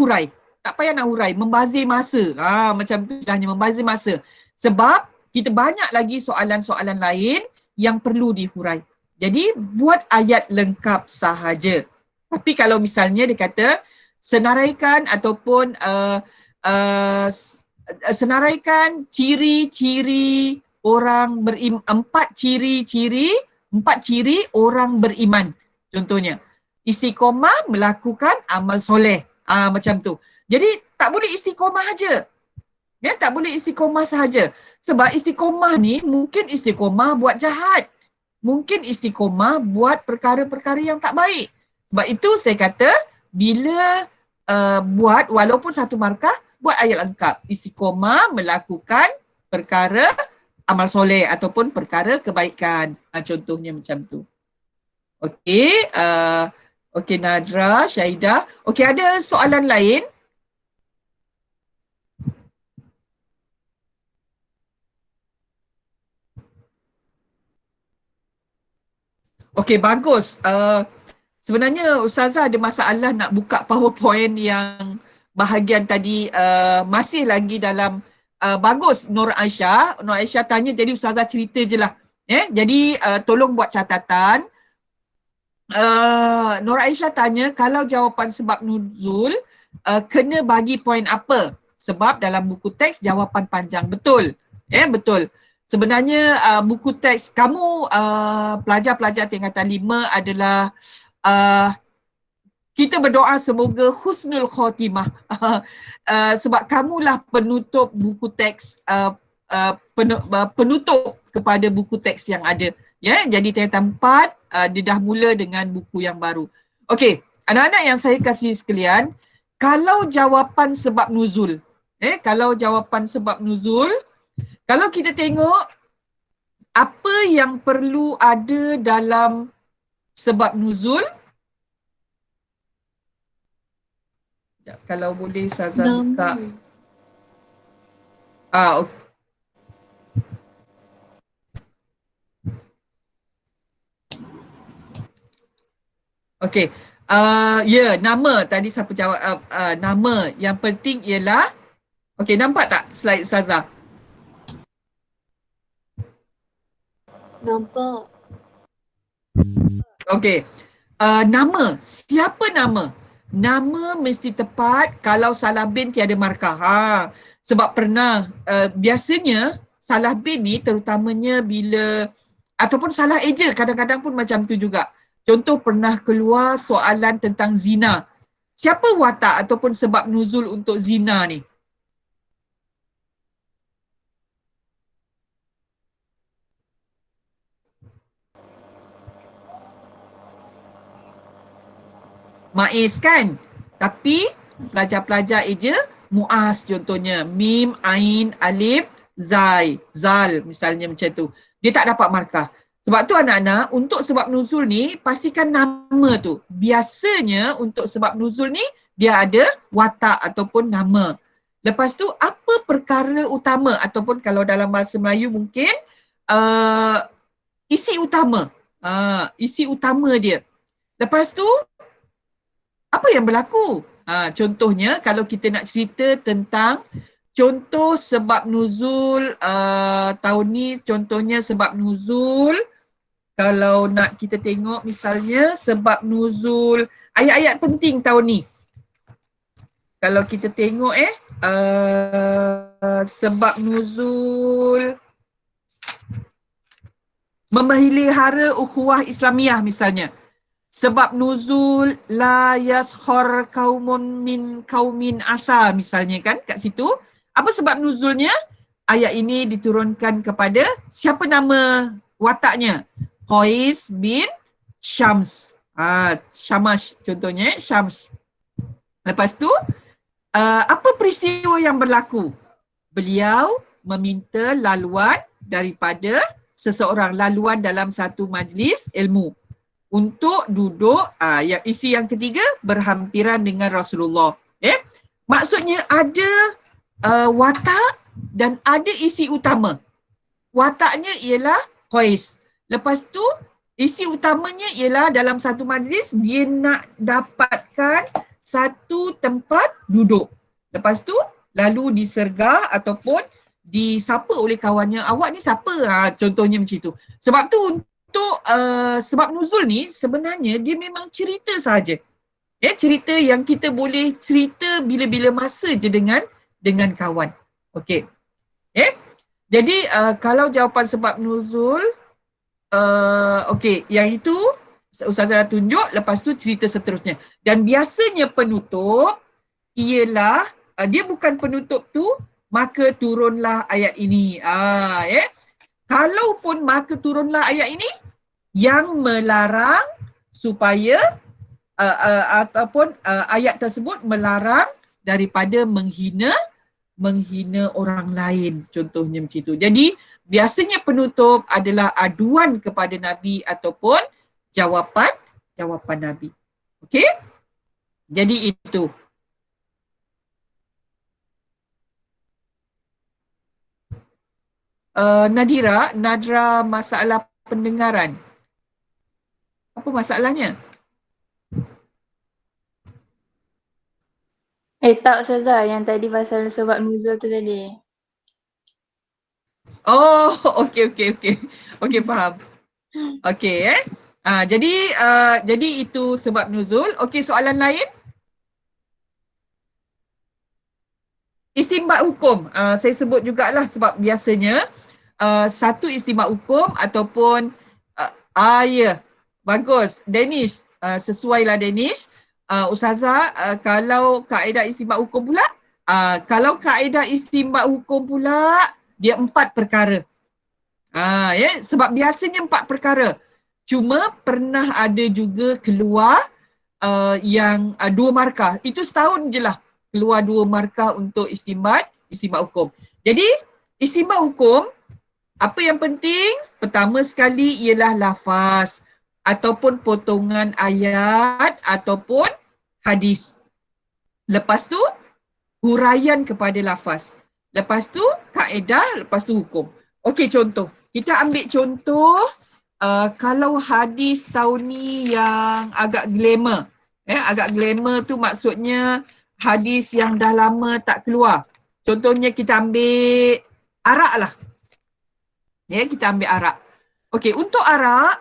hurai, membazir masa. Macam tu istilahnya, membazir masa. Sebab kita banyak lagi soalan-soalan lain yang perlu dihurai. Jadi buat ayat lengkap sahaja. Tapi kalau misalnya dia kata senaraikan ataupun senaraikan ciri-ciri orang beriman, 4 ciri orang beriman. Contohnya istiqomah melakukan amal soleh. Macam tu. Jadi tak boleh istiqomah saja. Tak boleh istiqomah sahaja. Sebab istiqomah ni mungkin istiqomah buat jahat. Mungkin istiqomah buat perkara-perkara yang tak baik. Sebab itu saya kata bila buat walaupun 1 markah, buat ayat lengkap. Istiqomah melakukan perkara amal soleh ataupun perkara kebaikan. Contohnya macam tu. Okey. Okey Nadra, Syahidah. Okey, ada soalan lain? Okey, bagus. Sebenarnya Ustazah ada masalah nak buka PowerPoint yang bahagian tadi masih lagi dalam bagus Nur Aisyah. Nur Aisyah tanya jadi Ustazah cerita je lah. Jadi tolong buat catatan. Nur Aisyah tanya kalau jawapan sebab nuzul kena bagi poin apa? Sebab dalam buku teks jawapan panjang. Betul. Betul. Sebenarnya buku teks kamu pelajar-pelajar tingkatan 5 adalah kita berdoa semoga husnul khotimah. Sebab kamulah penutup buku teks, penutup kepada buku teks yang ada. Jadi tingkatan 4 dia dah mula dengan buku yang baru. Okey, anak-anak yang saya kasih sekalian, kalau jawapan sebab nuzul, kalau kita tengok apa yang perlu ada dalam sebab nuzul, kalau boleh Ustazah buka. Okay. Okey. Nama tadi siapa jawab nama. Yang penting ialah okey, nampak tak slide Ustazah? Nampak. Okey. Nama. Siapa nama? Nama mesti tepat kalau salah bin tiada markah. Sebab pernah, biasanya salah bin ni terutamanya bila, ataupun salah eja kadang-kadang pun macam tu juga. Contoh pernah keluar soalan tentang zina. Siapa watak ataupun sebab nuzul untuk zina ni? Maiz kan? Tapi pelajar-pelajar eja Muaz contohnya. Mim, Ain, Alif, Zai, Zal misalnya macam tu. Dia tak dapat markah. Sebab tu anak-anak, untuk sebab nuzul ni pastikan nama tu. Biasanya untuk sebab nuzul ni dia ada watak ataupun nama. Lepas tu apa perkara utama ataupun kalau dalam bahasa Melayu mungkin isi utama. Isi utama dia. Lepas tu apa yang berlaku? Contohnya kalau kita nak cerita tentang contoh sebab nuzul tahun ni, contohnya sebab nuzul, kalau nak kita tengok misalnya sebab nuzul ayat-ayat penting tahun ni. Kalau kita tengok sebab nuzul memelihara ukhuwah Islamiah misalnya. Sebab nuzul la yaskhar kaumun min kaumin asa misalnya kan kat situ. Apa sebab nuzulnya? Ayat ini diturunkan kepada siapa nama wataknya? Qais bin Syams. Syamash contohnya, Syams. Lepas tu, apa peristiwa yang berlaku? Beliau meminta laluan daripada seseorang, laluan dalam satu majlis ilmu untuk duduk, yang isi yang ketiga berhampiran dengan Rasulullah. Maksudnya ada watak dan ada isi utama. Wataknya ialah Qais. Lepas tu isi utamanya ialah dalam satu majlis dia nak dapatkan satu tempat duduk. Lepas tu lalu disergah ataupun disapa oleh kawannya, awak ni siapa? Contohnya macam tu. Sebab tu untuk sebab nuzul ni sebenarnya dia memang cerita sahaja. Cerita yang kita boleh cerita bila-bila masa je dengan kawan. Okey. Jadi kalau jawapan sebab nuzul, okey, yang itu Ustazah dah tunjuk, lepas tu cerita seterusnya. Dan biasanya penutup ialah, dia bukan penutup tu, maka turunlah ayat ini. Kalaupun maka turunlah ayat ini, yang melarang supaya ataupun ayat tersebut melarang daripada menghina orang lain, contohnya macam itu. Jadi biasanya penutup adalah aduan kepada Nabi ataupun jawapan Nabi. Okey? Jadi itu. Nadra masalah pendengaran. Apa masalahnya? Tak Ustazah, yang tadi pasal sebab nuzul tu tadi. Oh, okey. Okey, faham. Okey, jadi itu sebab nuzul. Okey, soalan lain? Istinbat hukum. Saya sebut jugalah sebab biasanya satu istinbat hukum ataupun ya, bagus. Danish, sesuailah Danish. Ustazah, kalau kaedah istinbat hukum pula, kalau kaedah istinbat hukum pula, dia 4 perkara. Sebab biasanya 4 perkara. Cuma pernah ada juga keluar yang 2 markah. Itu setahun je lah keluar 2 markah untuk istinbat hukum. Jadi istinbat hukum, apa yang penting? Pertama sekali ialah lafaz ataupun potongan ayat ataupun hadis. Lepas tu huraian kepada lafaz. Lepas tu kaedah, lepas tu hukum. Okey, contoh. Kita ambil contoh kalau hadis tahun ni yang agak glamour. Agak glamour tu maksudnya hadis yang dah lama tak keluar. Contohnya kita ambil arak lah. Kita ambil arak. Okey, untuk arak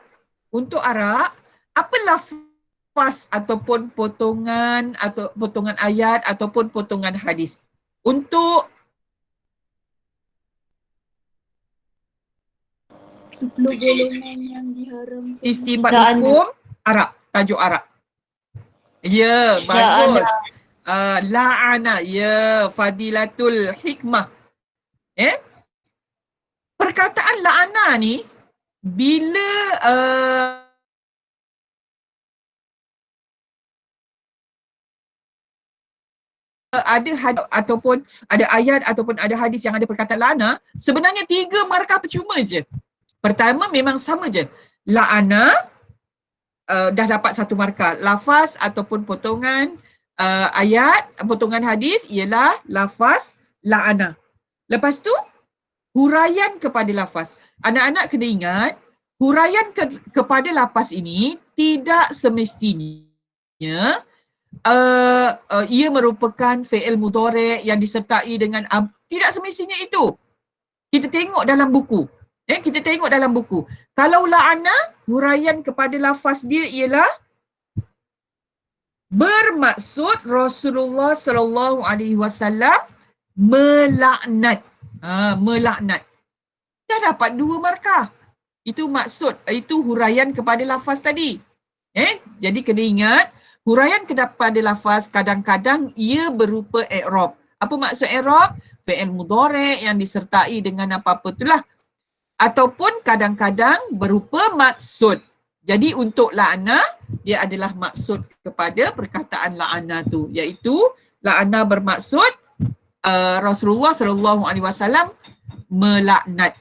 apa lafaz ataupun potongan atau potongan ayat ataupun potongan hadis untuk 10 golongan yang diharamkan. istimbat La'ana. hukum Arab, tajuk Arab. Ya, bagus. La'ana, ya, fadilatul hikmah. Perkataan la'ana ni bila ada ataupun ada ayat ataupun ada hadis yang ada perkataan la'ana, sebenarnya 3 markah percuma je. Pertama memang sama je. La'ana dah dapat 1 markah. Lafaz ataupun potongan ayat, potongan hadis ialah lafaz la'ana. Lepas tu huraian kepada lafaz. Anak-anak kena ingat, huraian kepada lafaz ini tidak semestinya ia merupakan fi'il mudhari' yang disertai dengan tidak semestinya itu. Kita tengok dalam buku. Kita tengok dalam buku. Kalau la'ana, huraian kepada lafaz dia ialah bermaksud Rasulullah sallallahu alaihi wasallam melaknat. Melaknat. Dah dapat 2 markah. Itu maksud, itu huraian kepada lafaz tadi. Jadi kena ingat, huraian kepada lafaz kadang-kadang ia berupa i'rab. Apa maksud i'rab? Fi'il mudhari' yang disertai dengan apa-apa itulah. Ataupun kadang-kadang berupa maksud. Jadi untuk la'ana, dia adalah maksud kepada perkataan la'ana tu, iaitu la'ana bermaksud Rasulullah sallallahu alaihi wasallam melaknat.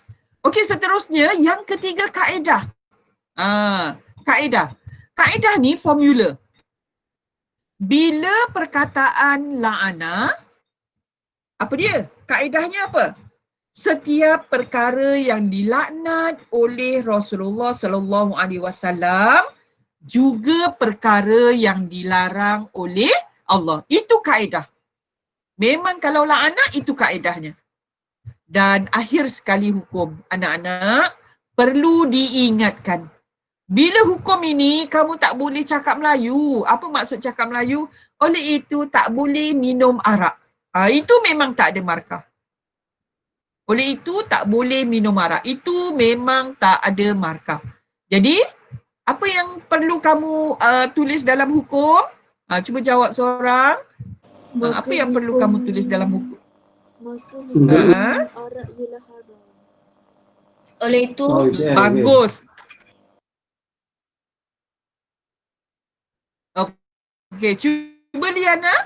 Okey, seterusnya yang ketiga kaedah. Kaedah ni formula. Bila perkataan la'ana, apa dia? Kaedahnya apa? Setiap perkara yang dilaknat oleh Rasulullah sallallahu alaihi wasallam juga perkara yang dilarang oleh Allah. Itu kaedah. Memang kalau la'ana itu kaedahnya. Dan akhir sekali hukum, anak-anak perlu diingatkan. Bila hukum ini kamu tak boleh cakap Melayu. Apa maksud cakap Melayu? Oleh itu tak boleh minum arak. Itu memang tak ada markah. Oleh itu tak boleh minum arak. Itu memang tak ada markah. Jadi apa yang perlu kamu tulis dalam hukum? Cuba jawab seorang. Apa yang perlu kamu tulis dalam hukum? Maka hukum arak ialah haram. Oleh itu, Bagus. Okey, cuba Liana.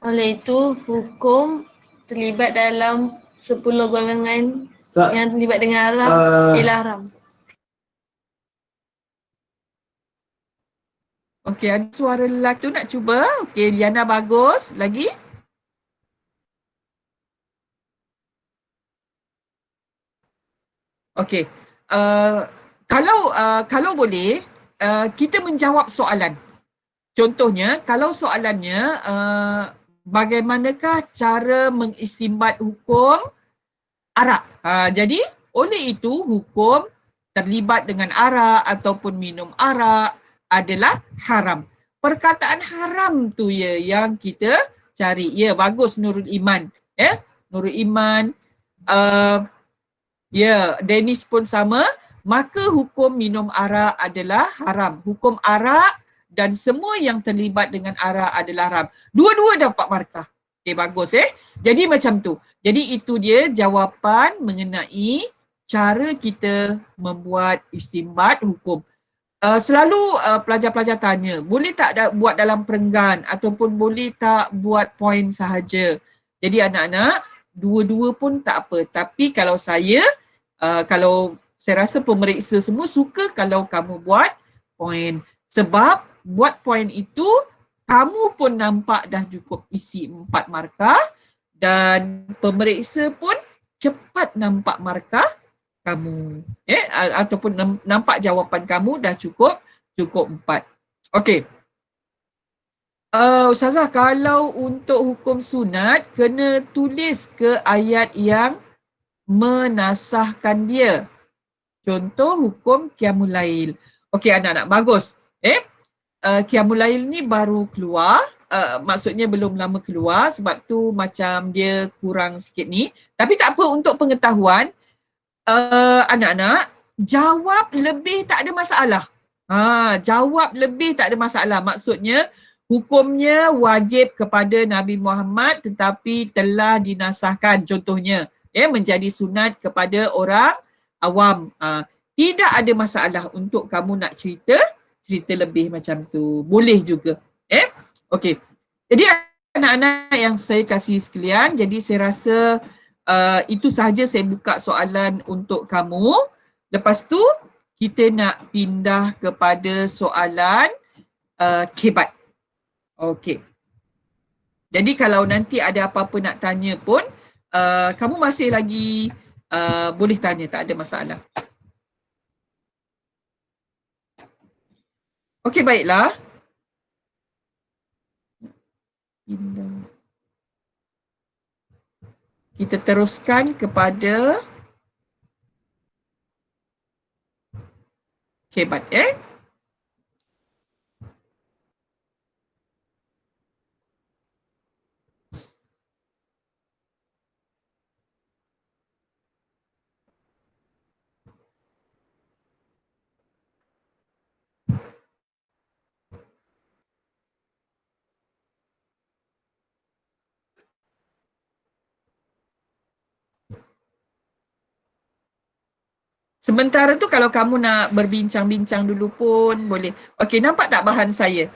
oleh itu hukum terlibat dalam 10 golongan yang terlibat dengan haram ialah haram. Okey, ada suara lelaki tu nak cuba. Okey, Liana bagus. Lagi? Okey. Kalau boleh, kita menjawab soalan. Contohnya, kalau soalannya bagaimanakah cara mengistinbat hukum arak? Jadi, oleh itu hukum terlibat dengan arak ataupun minum arak adalah haram. Perkataan haram tu ya yang kita cari. Ya, bagus Nurul Iman. Nurul Iman. Dennis pun sama. Maka hukum minum arak adalah haram. Hukum arak dan semua yang terlibat dengan arak adalah haram. Dua-dua dapat markah. Okey, bagus Jadi macam tu. Jadi itu dia jawapan mengenai cara kita membuat istinbat hukum. Selalu pelajar-pelajar tanya, boleh tak buat dalam perenggan ataupun boleh tak buat poin sahaja. Jadi anak-anak, dua-dua pun tak apa. Tapi kalau kalau saya rasa pemeriksa semua suka kalau kamu buat poin. Sebab buat poin itu, kamu pun nampak dah cukup isi 4 markah dan pemeriksa pun cepat nampak markah kamu. Ataupun nampak jawapan kamu dah cukup 4. Okey. Ustazah, kalau untuk hukum sunat, kena tulis ke ayat yang menasahkan dia. Contoh hukum Qiyamul Lail. Okey anak-anak, bagus. Qiyamul Lail ni baru keluar, maksudnya belum lama keluar, sebab tu macam dia kurang sikit ni. Tapi tak apa, untuk pengetahuan, anak-anak, jawab lebih tak ada masalah. Jawab lebih tak ada masalah. Maksudnya, hukumnya wajib kepada Nabi Muhammad tetapi telah dinasahkan, contohnya, menjadi sunat kepada orang awam. Tidak ada masalah untuk kamu nak cerita lebih macam tu. Boleh juga. Okey. Jadi anak-anak yang saya kasih sekalian, jadi saya rasa itu sahaja saya buka soalan untuk kamu. Lepas tu kita nak pindah kepada soalan kebat. Okey. Jadi kalau nanti ada apa-apa nak tanya pun, kamu masih lagi boleh tanya, tak ada masalah. Okey, baiklah. Kita teruskan kepada kebat, Sementara tu kalau kamu nak berbincang-bincang dulu pun boleh. Okey, nampak tak bahan saya?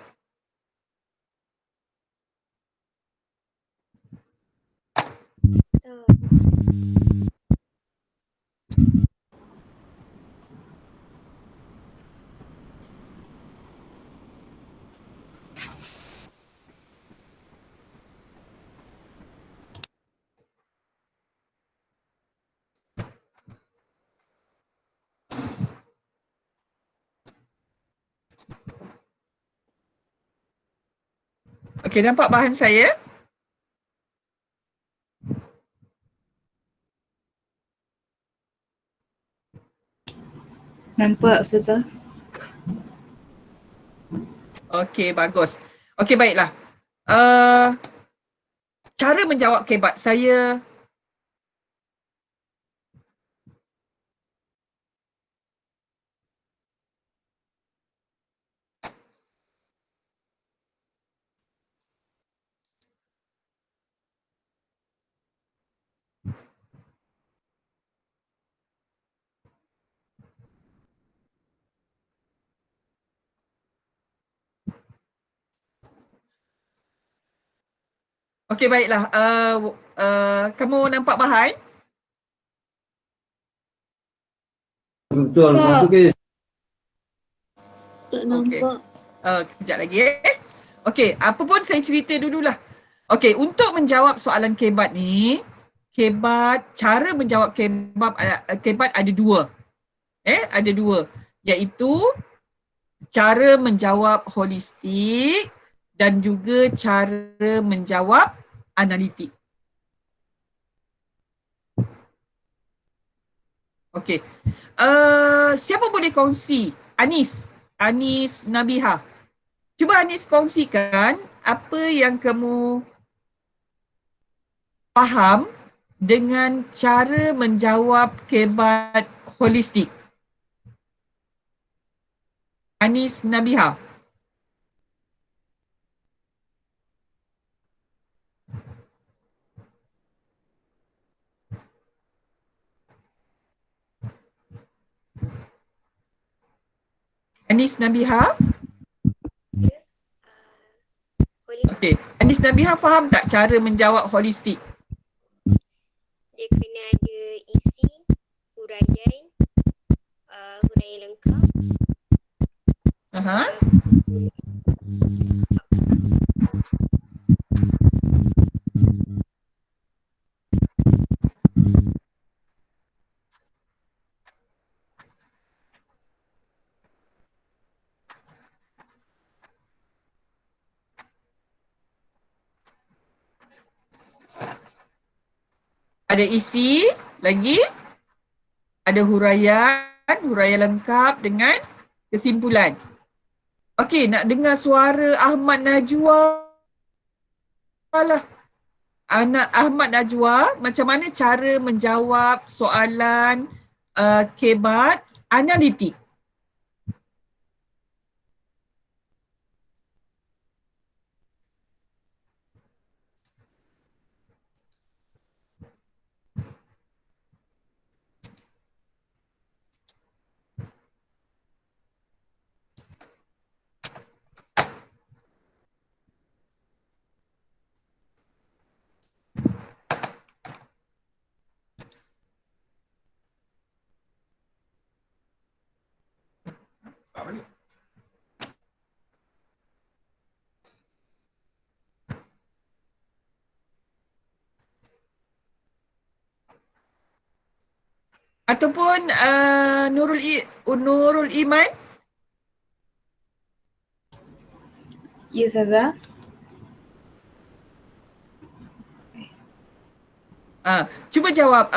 Okey, nampak bahan saya? Nampak, Ustazah. Okey, bagus. Okey, baiklah. Cara menjawab kebat saya, okey, baiklah. Kamu nampak bahan? Betul, Tak. okey. Tak nampak. Kejap lagi. Okey, apa pun saya cerita dululah. Okey, untuk menjawab soalan kebat ni, cara menjawab kebat ada dua. Ada dua. Iaitu cara menjawab holistik dan juga cara menjawab analitik. Okey. Siapa boleh kongsi? Anis Nabiha. Cuba Anis kongsikan apa yang kamu faham dengan cara menjawab kebat holistik. Anis Nabiha. Anis Nabiha? Okey. Anis Nabiha faham tak cara menjawab holistik? Dia kena ada isi, huraian, huraian lengkap. Ada isi, lagi ada huraian lengkap dengan kesimpulan. Okey, nak dengar suara Ahmad Najwa lah. Anak Ahmad Najwa, macam mana cara menjawab soalan kebat analitik? Ataupun Nurul Iman? Ya, Ustazah. Cuba jawab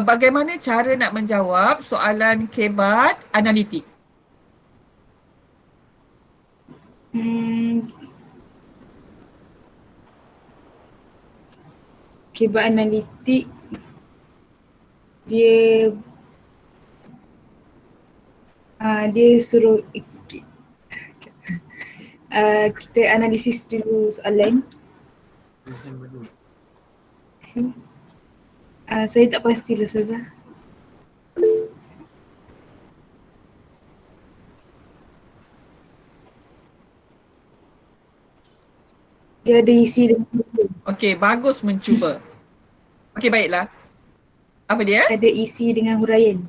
bagaimana cara nak menjawab soalan kebat analitik? Kebat analitik dia suruh kita analisis dulu soalan. Okay. Saya tak pasti lah, Ustazah. Dia ada isi dan Okey, bagus mencuba. Okey, baiklah. Apa dia? ada isi dengan huraian.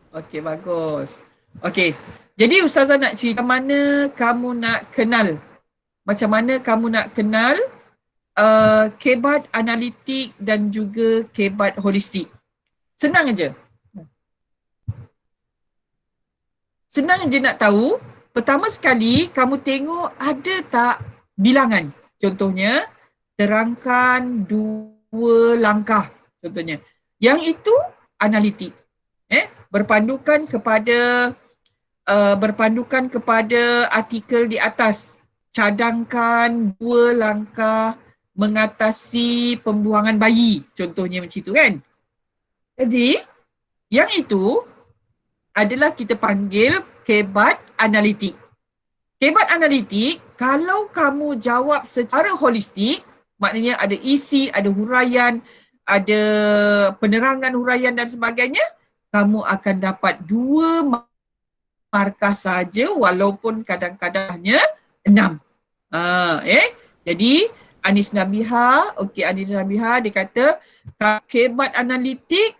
Okey, bagus. Okey, jadi Ustazah nak cerita mana kamu nak kenal. Macam mana kamu nak kenal kebat analitik dan juga kebat holistik. Senang aja. Senang aja nak tahu. Pertama sekali, kamu tengok ada tak bilangan. Contohnya, terangkan 2 langkah. Contohnya. Yang itu analitik. Berpandukan kepada artikel di atas. Cadangkan 2 langkah mengatasi pembuangan bayi. Contohnya macam itu kan. Jadi, yang itu adalah kita panggil kebat analitik. Kebat analitik, kalau kamu jawab secara holistik, maknanya ada isi, ada huraian, ada penerangan huraian dan sebagainya, kamu akan dapat 2 markah saja walaupun kadang-kadangnya 6. Jadi Anis Nabiha, Anis Nabiha dia kata kebat analitik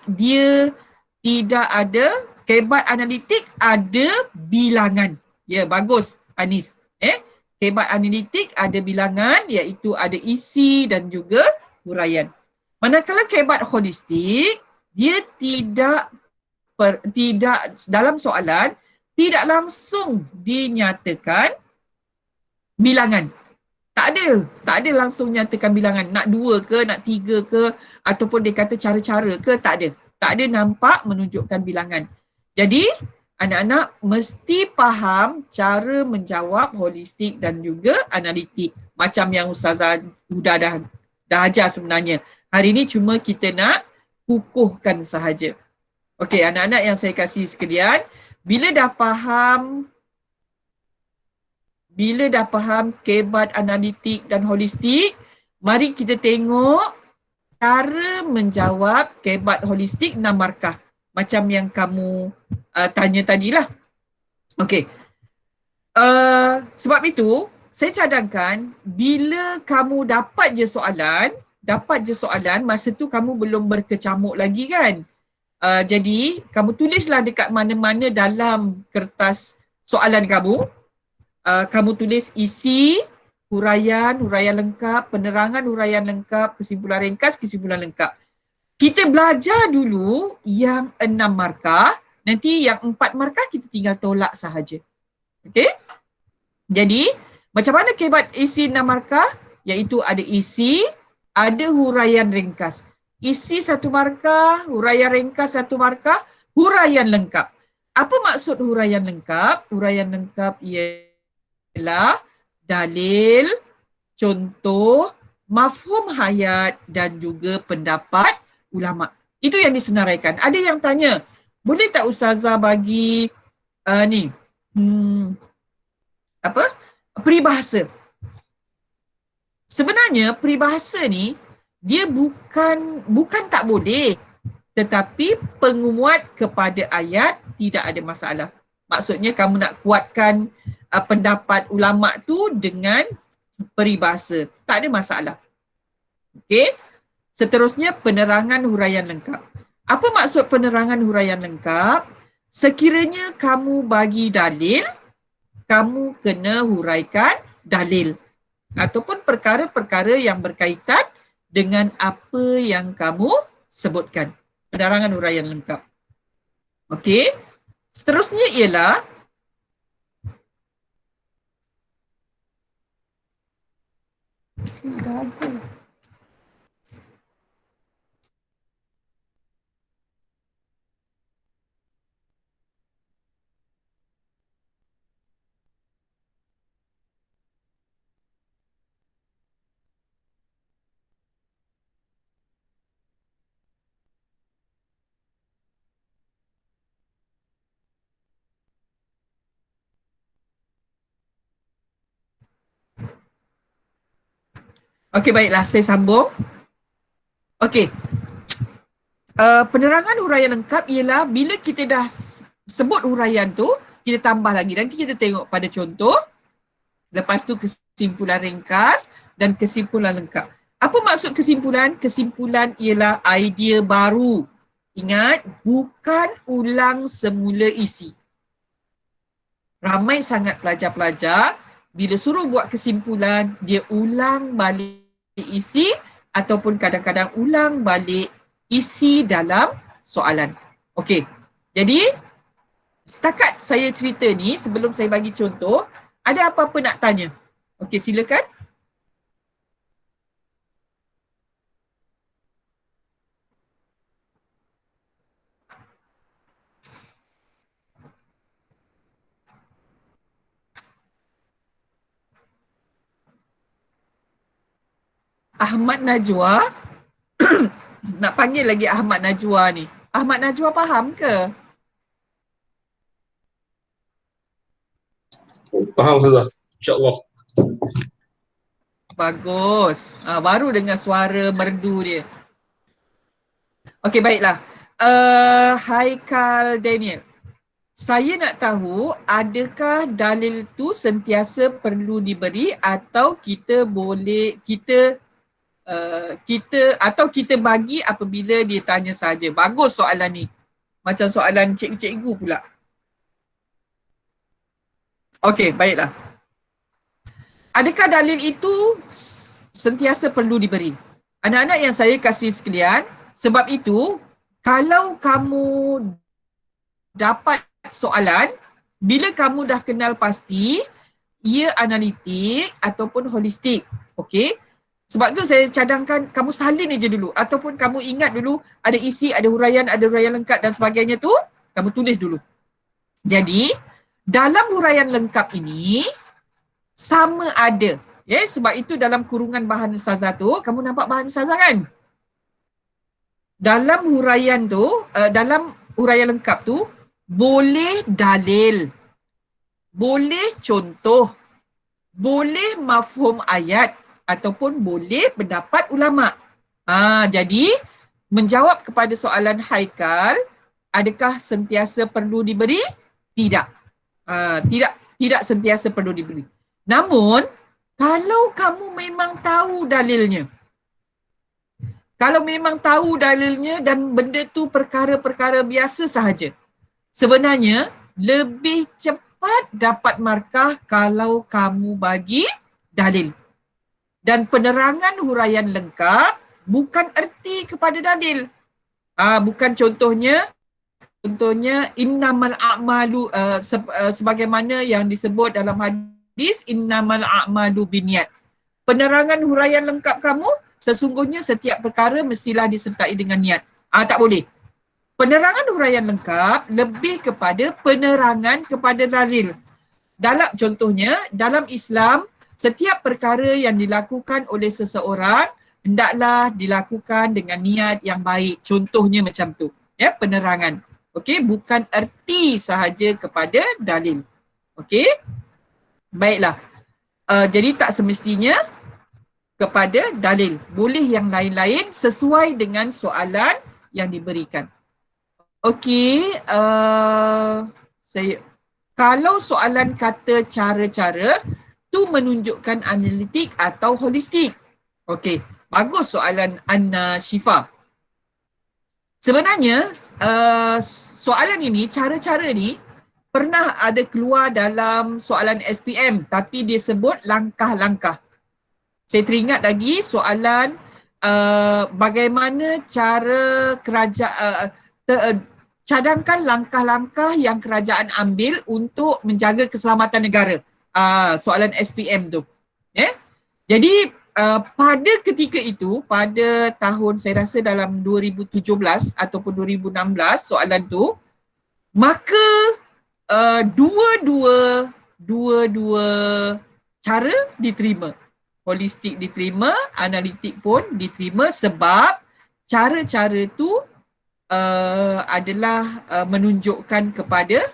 dia tidak ada, kebat analitik ada bilangan. Ya, bagus Anis. Kebat analitik ada bilangan, iaitu ada isi dan juga huraian. Manakala kebat holistik, dia tidak dalam soalan tidak langsung dinyatakan bilangan. Tak ada langsung nyatakan bilangan. Nak 2 ke, nak 3 ke, ataupun dia kata cara-cara ke, tak ada. Tak ada nampak menunjukkan bilangan. Jadi, anak-anak mesti faham cara menjawab holistik dan juga analitik. Macam yang Ustazah Huda dah ajar sebenarnya. Hari ini cuma kita nak kukuhkan sahaja. Okey, anak-anak yang saya kasih sekalian, bila dah faham kebat analitik dan holistik, mari kita tengok cara menjawab kebat holistik 6 markah. Macam yang kamu tanya tadilah. Okey. Sebab itu, saya cadangkan bila kamu dapat je soalan, masa tu kamu belum berkecamuk lagi kan. Jadi, kamu tulislah dekat mana-mana dalam kertas soalan kamu. Kamu tulis isi, huraian lengkap, penerangan huraian lengkap, kesimpulan ringkas, kesimpulan lengkap. Kita belajar dulu yang 6 markah, nanti yang 4 markah kita tinggal tolak sahaja. Okey? Jadi, macam mana kebat isi 6 markah? Iaitu ada isi, ada huraian ringkas. isi 1 markah, huraian ringkas 1 markah, huraian lengkap. Apa maksud huraian lengkap? Huraian lengkap ialah dalil, contoh, mafhum hayat dan juga pendapat ulama. Itu yang disenaraikan. Ada yang tanya, boleh tak Ustazah bagi peribahasa? Sebenarnya peribahasa ni dia bukan tak boleh, tetapi penguat kepada ayat tidak ada masalah. Maksudnya kamu nak kuatkan pendapat ulama tu dengan peribahasa, tak ada masalah. Okey. Seterusnya penerangan huraian lengkap. Apa maksud penerangan huraian lengkap? Sekiranya kamu bagi dalil, kamu kena huraikan dalil ataupun perkara-perkara yang berkaitan dengan apa yang kamu sebutkan. Penerangan huraian lengkap. Okey. Seterusnya ialah okey, baiklah, saya sambung. Okey. Penerangan huraian lengkap ialah bila kita dah sebut huraian tu, kita tambah lagi. Nanti kita tengok pada contoh. Lepas tu kesimpulan ringkas dan kesimpulan lengkap. Apa maksud kesimpulan? Kesimpulan ialah idea baru. Ingat, bukan ulang semula isi. Ramai sangat pelajar-pelajar bila suruh buat kesimpulan, dia ulang balik isi ataupun kadang-kadang ulang balik isi dalam soalan. Okey. Jadi, setakat saya cerita ni, sebelum saya bagi contoh, ada apa-apa nak tanya? Okey, silakan. Ahmad Najwa. Nak panggil lagi Ahmad Najwa ni. Ahmad Najwa faham ke? Faham Ustazah, insyaAllah. Bagus. Baru dengar suara merdu dia. Okey, baiklah. Haikal Daniel. Saya nak tahu, adakah dalil tu sentiasa perlu diberi atau kita bagi apabila dia tanya saja. Bagus soalan ni. Macam soalan cikgu-cikgu pula. Okey, baiklah. Adakah dalil itu sentiasa perlu diberi? Anak-anak yang saya kasih sekalian, sebab itu kalau kamu dapat soalan, bila kamu dah kenal pasti, ia analitik ataupun holistik. Okey? Sebab tu saya cadangkan kamu salin aja dulu ataupun kamu ingat dulu ada isi, ada huraian lengkap dan sebagainya tu, kamu tulis dulu. Jadi, dalam huraian lengkap ini sama ada, ya, sebab itu dalam kurungan bahan ustazah tu, kamu nampak bahan ustazah kan? Dalam huraian tu, dalam huraian lengkap tu, boleh dalil, boleh contoh, boleh mafhum ayat ataupun boleh pendapat ulama. Jadi menjawab kepada soalan Haikal, adakah sentiasa perlu diberi? Tidak. Tidak sentiasa perlu diberi. Namun, kalau kamu memang tahu dalilnya, dan benda tu perkara-perkara biasa sahaja, sebenarnya lebih cepat dapat markah kalau kamu bagi dalil. Dan penerangan huraian lengkap bukan erti kepada dalil. Bukan contohnya innamal a'malu sebagaimana yang disebut dalam hadis innamal a'malu binniyat. Penerangan huraian lengkap kamu sesungguhnya setiap perkara mestilah disertai dengan niat. Tak boleh. Penerangan huraian lengkap lebih kepada penerangan kepada dalil. Contohnya, dalam Islam, setiap perkara yang dilakukan oleh seseorang hendaklah dilakukan dengan niat yang baik. Contohnya macam tu. Ya, penerangan. Okey, bukan erti sahaja kepada dalil. Okey? Baiklah. Jadi tak semestinya kepada dalil. Boleh yang lain-lain sesuai dengan soalan yang diberikan. Okey, kalau soalan kata cara-cara tu menunjukkan analitik atau holistik. Okey, bagus soalan Anna Syifa. Sebenarnya soalan ini, cara-cara ni pernah ada keluar dalam soalan SPM tapi dia sebut langkah-langkah. Saya teringat lagi soalan bagaimana cara cadangkan langkah-langkah yang kerajaan ambil untuk menjaga keselamatan negara. Soalan SPM tu. Jadi pada ketika itu, pada tahun saya rasa dalam 2017 ataupun 2016 soalan tu, maka dua-dua cara diterima. Holistik diterima, analitik pun diterima sebab cara-cara tu adalah menunjukkan kepada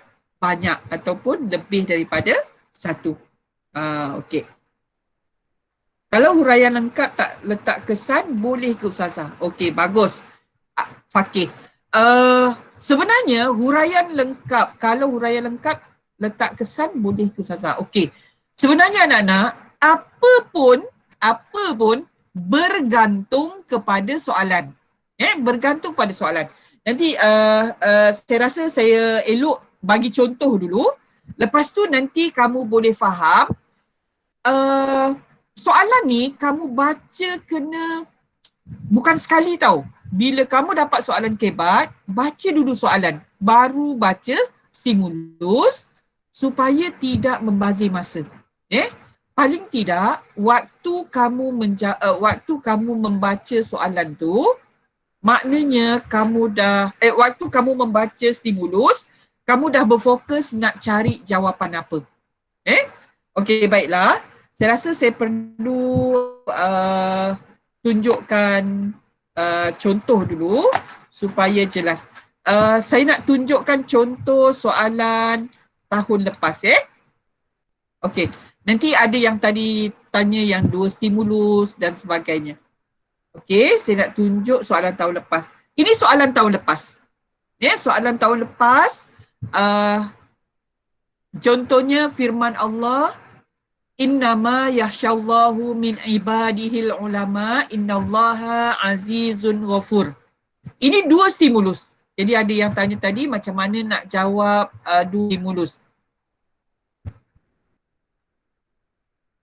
banyak ataupun lebih daripada satu. Okey. Kalau huraian lengkap tak letak kesan, boleh ke Ustazah? Okey, bagus. Fakih. Sebenarnya huraian lengkap, kalau huraian lengkap letak kesan, boleh ke Ustazah? Okey. Sebenarnya anak-anak, apa pun bergantung kepada soalan. Bergantung pada soalan. Nanti saya rasa saya elok bagi contoh dulu. Lepas tu nanti kamu boleh faham. Soalan ni kamu baca kena bukan sekali tau. Bila kamu dapat soalan kebat, baca dulu soalan. Baru baca stimulus supaya tidak membazir masa. Paling tidak waktu kamu membaca soalan tu, maknanya kamu dah waktu kamu membaca stimulus, kamu dah berfokus nak cari jawapan apa. Okey, baiklah. Saya rasa saya perlu tunjukkan contoh dulu supaya jelas. Saya nak tunjukkan contoh soalan tahun lepas. Okey. Nanti ada yang tadi tanya yang 2 stimulus dan sebagainya. Okey, saya nak tunjuk soalan tahun lepas. Ini soalan tahun lepas. Soalan tahun lepas. Contohnya firman Allah, innama yakhsyallahu min ibadihil ulama innallaha azizun ghafur. Ini 2 stimulus. Jadi ada yang tanya tadi macam mana nak jawab 2 stimulus.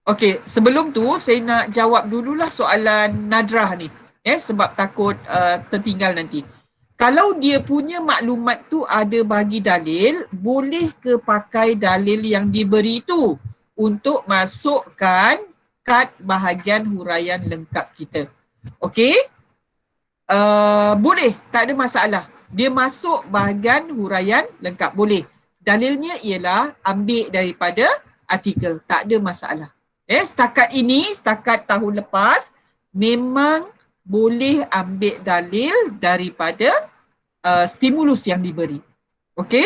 Okey, sebelum tu saya nak jawab dululah soalan Nadrah ni. Sebab takut tertinggal nanti. Kalau dia punya maklumat tu ada bagi dalil, boleh ke pakai dalil yang diberi tu untuk masukkan kad bahagian huraian lengkap kita. Okey? Boleh, tak ada masalah. Dia masuk bahagian huraian lengkap, boleh. Dalilnya ialah ambil daripada artikel, tak ada masalah. Setakat ini, setakat tahun lepas, memang boleh ambil dalil daripada stimulus yang diberi. Okey?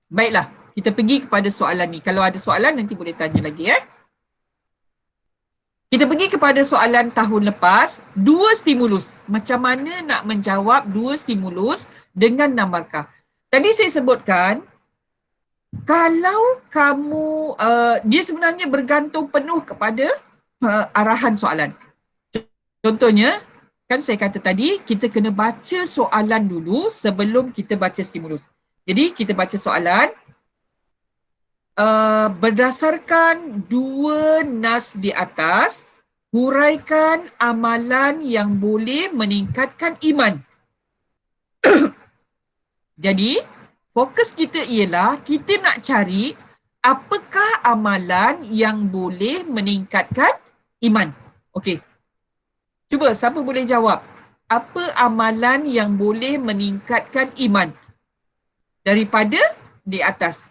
Baiklah, kita pergi kepada soalan ni. Kalau ada soalan nanti boleh tanya lagi. Kita pergi kepada soalan tahun lepas, 2 stimulus. Macam mana nak menjawab 2 stimulus dengan 6 markah? Tadi saya sebutkan, kalau kamu, dia sebenarnya bergantung penuh kepada arahan soalan. Contohnya, kan saya kata tadi, kita kena baca soalan dulu sebelum kita baca stimulus. Jadi, kita baca soalan. Berdasarkan 2 nas di atas, huraikan amalan yang boleh meningkatkan iman. Jadi, fokus kita ialah kita nak cari apakah amalan yang boleh meningkatkan iman. Okey. Cuba siapa boleh jawab? Apa amalan yang boleh meningkatkan iman? Daripada di atas.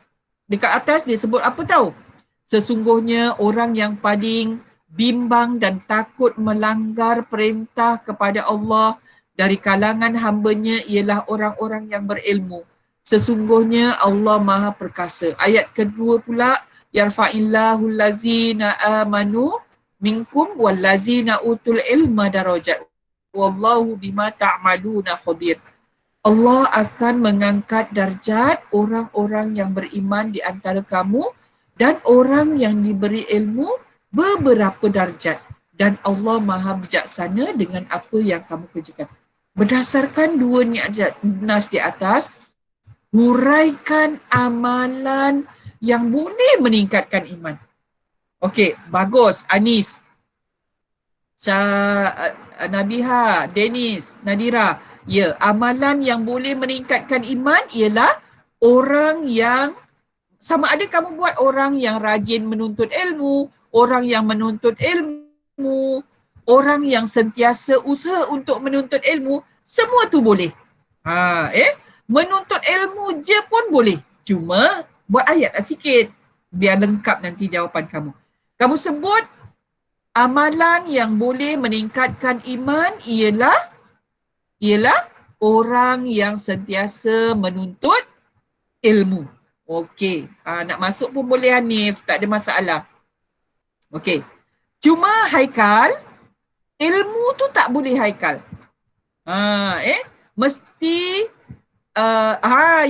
Dekat atas dia sebut apa tahu? Sesungguhnya orang yang paling bimbang dan takut melanggar perintah kepada Allah dari kalangan hamba-Nya ialah orang-orang yang berilmu. Sesungguhnya Allah Maha Perkasa. Ayat kedua pula, yarfa'illahu allazina amanu minkum wallazina utul ilma darajat. Wallahu bima ta'maluna khabir. Allah akan mengangkat darjat orang-orang yang beriman di antara kamu dan orang yang diberi ilmu beberapa darjat. Dan Allah Maha bijaksana dengan apa yang kamu kerjakan. Berdasarkan dua nas di atas, huraikan amalan yang boleh meningkatkan iman. Okey, bagus. Anis, Nabiha, Dennis, Nadira. Ya, amalan yang boleh meningkatkan iman ialah orang yang, sama ada kamu buat orang yang rajin menuntut ilmu, orang yang menuntut ilmu, orang yang sentiasa usaha untuk menuntut ilmu, semua tu boleh. Menuntut ilmu je pun boleh. Cuma buat ayat lah sikit biar lengkap nanti jawapan kamu. Kamu sebut amalan yang boleh meningkatkan iman ialah orang yang sentiasa menuntut ilmu. Okey, nak masuk pun boleh Hanif, tak ada masalah. Okey, cuma Haikal, ilmu tu tak boleh Haikal. Mesti,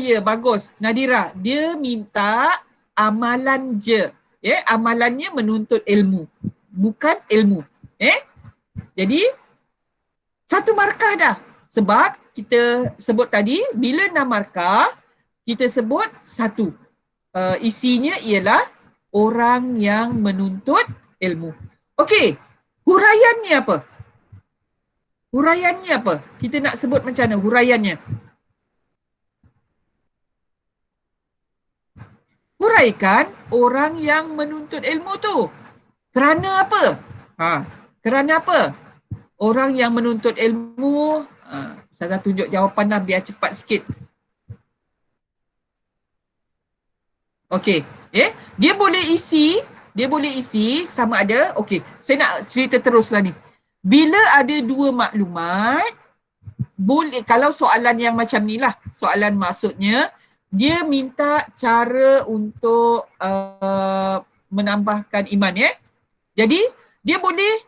ya bagus. Nadira, dia minta amalan je. Amalannya menuntut ilmu, bukan ilmu. Jadi, satu markah dah. Sebab kita sebut tadi, bila 6 markah, kita sebut satu. Isinya ialah orang yang menuntut ilmu. Okey, huraiannya apa? Huraiannya apa? Kita nak sebut macam mana huraiannya? Huraikan orang yang menuntut ilmu tu. Kerana apa? Kerana apa? Orang yang menuntut ilmu, saya tunjuk jawapan lah biar cepat sikit. Okey, dia boleh isi sama ada, okey, saya nak cerita teruslah ni. Bila ada dua maklumat, boleh, kalau soalan yang macam ni lah, soalan maksudnya, dia minta cara untuk menambahkan iman, Jadi, dia boleh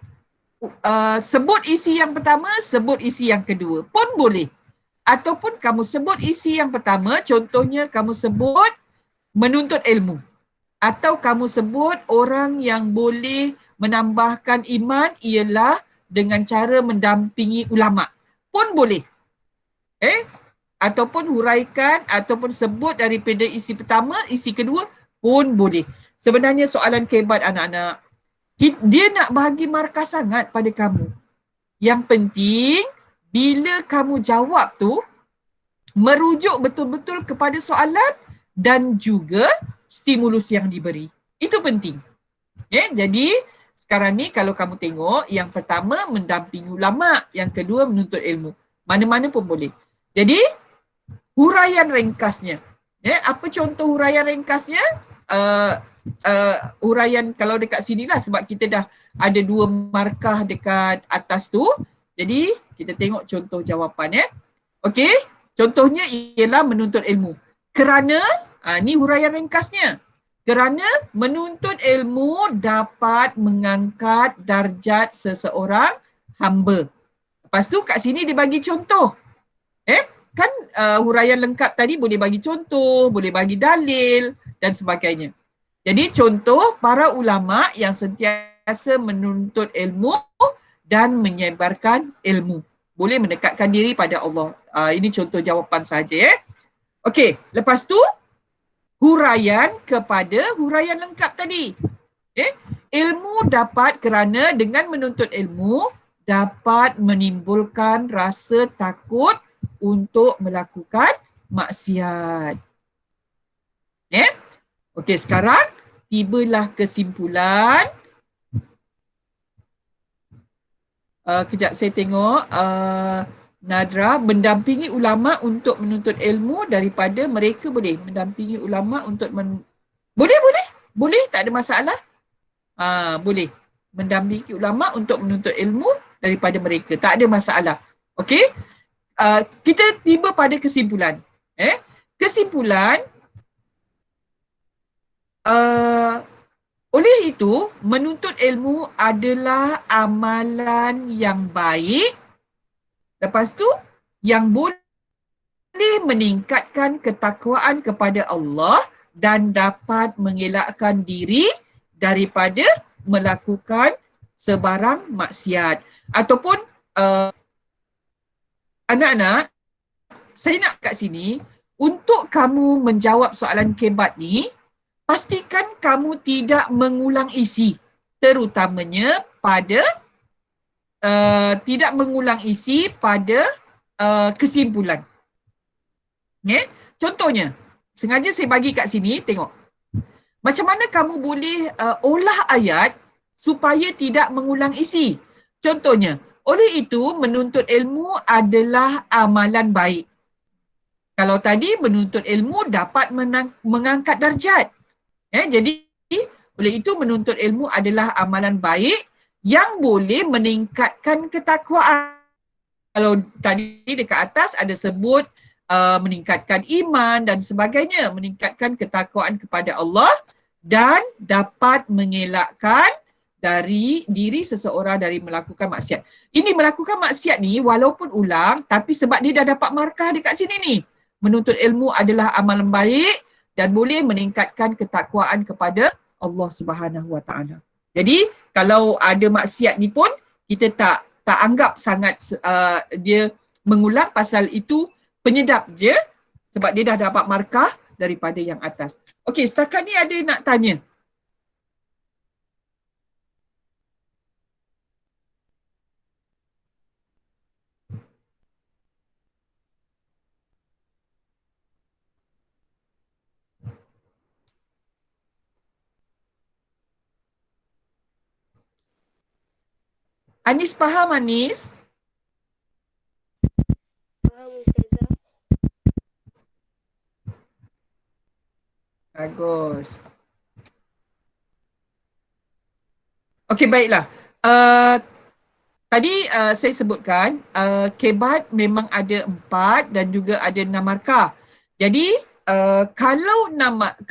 sebut isi yang pertama, sebut isi yang kedua pun boleh. Ataupun kamu sebut isi yang pertama, contohnya kamu sebut menuntut ilmu. Atau kamu sebut orang yang boleh menambahkan iman ialah dengan cara mendampingi ulama. Pun boleh. Ataupun huraikan, ataupun sebut daripada isi pertama, isi kedua pun boleh. Sebenarnya soalan kebat anak-anak, dia nak bagi markah sangat pada kamu. Yang penting, bila kamu jawab tu, merujuk betul-betul kepada soalan dan juga stimulus yang diberi. Itu penting. Jadi, sekarang ni kalau kamu tengok, yang pertama mendampingi ulama, yang kedua menuntut ilmu. Mana-mana pun boleh. Jadi, huraian ringkasnya. Apa contoh huraian ringkasnya? Huraian kalau dekat sini lah, sebab kita dah ada dua markah dekat atas tu. Jadi, kita tengok contoh jawapan. Okey, contohnya ialah menuntut ilmu. Kerana, ni huraian ringkasnya. Kerana menuntut ilmu dapat mengangkat darjat seseorang hamba. Lepas tu kat sini dia bagi contoh. Kan huraian lengkap tadi boleh bagi contoh, boleh bagi dalil dan sebagainya. Jadi contoh para ulama yang sentiasa menuntut ilmu dan menyebarkan ilmu. Boleh mendekatkan diri pada Allah. Ini contoh jawapan saja. Okey, lepas tu huraian kepada huraian lengkap tadi. Ilmu dapat, kerana dengan menuntut ilmu dapat menimbulkan rasa takut untuk melakukan maksiat. Okey, sekarang tibalah kesimpulan. Kejap saya tengok. Nadra, mendampingi ulama untuk menuntut ilmu daripada mereka boleh. Mendampingi ulama untuk boleh, tak ada masalah. Boleh. Mendampingi ulama untuk menuntut ilmu daripada mereka, tak ada masalah. Okey? Kita tiba pada kesimpulan. Kesimpulan, oleh itu, menuntut ilmu adalah amalan yang baik. Lepas tu, yang boleh meningkatkan ketakwaan kepada Allah dan dapat mengelakkan diri daripada melakukan sebarang maksiat. Ataupun anak-anak, saya nak kat sini, untuk kamu menjawab soalan kebat ni, pastikan kamu tidak mengulang isi, terutamanya pada tidak mengulang isi pada kesimpulan. Contohnya, sengaja saya bagi kat sini, tengok. Macam mana kamu boleh olah ayat supaya tidak mengulang isi? Contohnya, oleh itu menuntut ilmu adalah amalan baik. Kalau tadi menuntut ilmu dapat mengangkat darjat. Jadi, oleh itu menuntut ilmu adalah amalan baik yang boleh meningkatkan ketakwaan. Kalau tadi dekat atas ada sebut meningkatkan iman dan sebagainya, meningkatkan ketakwaan kepada Allah dan dapat mengelakkan dari diri seseorang dari melakukan maksiat. Ini melakukan maksiat ni walaupun ulang, tapi sebab dia dah dapat markah dekat sini ni. Menuntut ilmu adalah amalan baik dan boleh meningkatkan ketakwaan kepada Allah Subhanahu Wa Taala. Jadi kalau ada maksiat ni pun kita tak anggap sangat dia mengulang, pasal itu penyedap je sebab dia dah dapat markah daripada yang atas. Okey, setakat ni ada nak tanya? Anis faham, Anis? Faham Ustazah. Bagus. Okey, baiklah. Tadi saya sebutkan kebat memang ada 4 dan juga ada 6 markah. Jadi kalau 4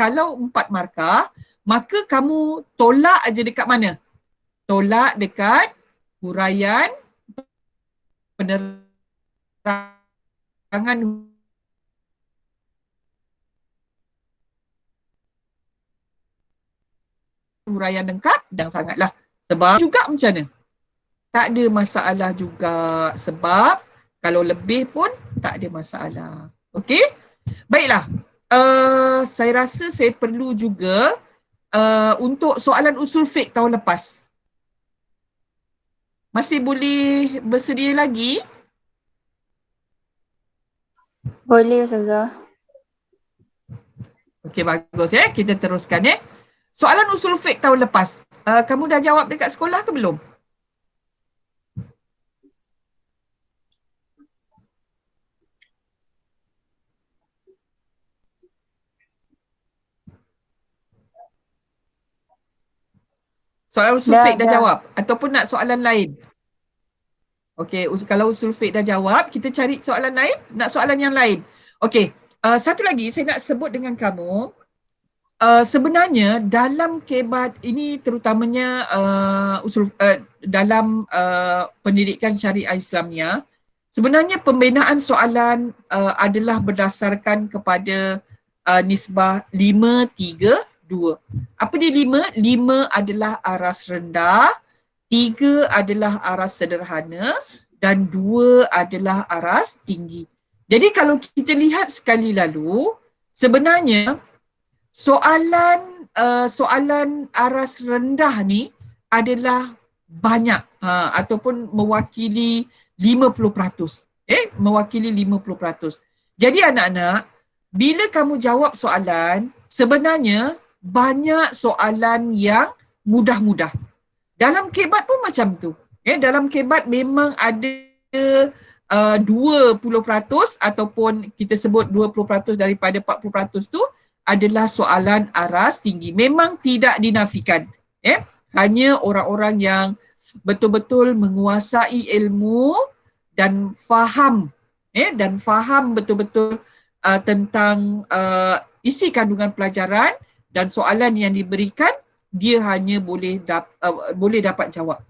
markah, maka kamu tolak aja dekat mana? Tolak dekat huraian penerangan huraian lengkap dan sangatlah. Sebab juga macam mana? Tak ada masalah juga, sebab kalau lebih pun tak ada masalah. Okey? Baiklah. Saya rasa saya perlu juga untuk soalan usul fiqh tahun lepas. Masih boleh bersedia lagi? Boleh Ustazah. Okey, bagus ya. Kita teruskan ya. Soalan usul fiqh tahun lepas. Kamu dah jawab dekat sekolah ke belum? Soalan usul fiqh dah jawab ataupun nak soalan lain? Okey, kalau usul fiqh dah jawab, kita cari soalan lain, nak soalan yang lain. Okey, satu lagi saya nak sebut dengan kamu. Sebenarnya dalam kebat ini terutamanya dalam pendidikan syariah Islamia, sebenarnya pembinaan soalan adalah berdasarkan kepada nisbah 5-3-2. Apa dia 5? 5 adalah aras rendah, 3 adalah aras sederhana dan 2 adalah aras tinggi. Jadi kalau kita lihat sekali lalu, sebenarnya soalan aras rendah ni adalah banyak ataupun mewakili 50%. Mewakili 50%. Jadi anak-anak, bila kamu jawab soalan, sebenarnya banyak soalan yang mudah-mudah. Dalam kebat pun macam tu. Dalam kebat memang ada 20% ataupun kita sebut 20% daripada 40% tu adalah soalan aras tinggi. Memang tidak dinafikan. Hanya orang-orang yang betul-betul menguasai ilmu dan faham betul-betul tentang isi kandungan pelajaran dan soalan yang diberikan, dia hanya boleh dapat jawab.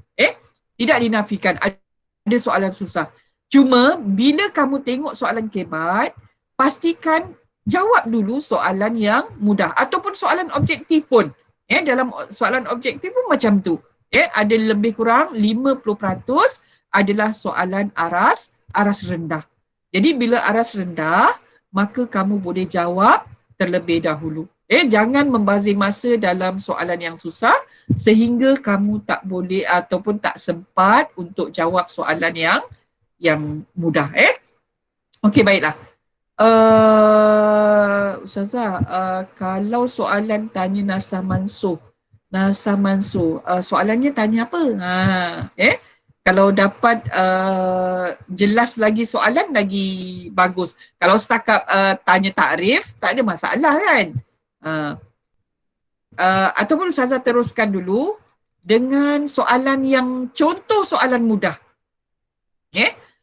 Tidak dinafikan ada soalan susah. Cuma bila kamu tengok soalan kebat, pastikan jawab dulu soalan yang mudah ataupun soalan objektif pun. Dalam soalan objektif pun macam tu. Ada lebih kurang 50% adalah soalan aras rendah. Jadi bila aras rendah, maka kamu boleh jawab terlebih dahulu. Jangan membazir masa dalam soalan yang susah sehingga kamu tak boleh ataupun tak sempat untuk jawab soalan yang mudah. Okey, baiklah. Ustazah, kalau soalan tanya Nasah Mansuh, soalannya tanya apa? Kalau dapat jelas lagi soalan lagi bagus. Kalau setakat tanya takrif, tak ada masalah kan? Ataupun Ustazah teruskan dulu dengan soalan yang contoh soalan mudah.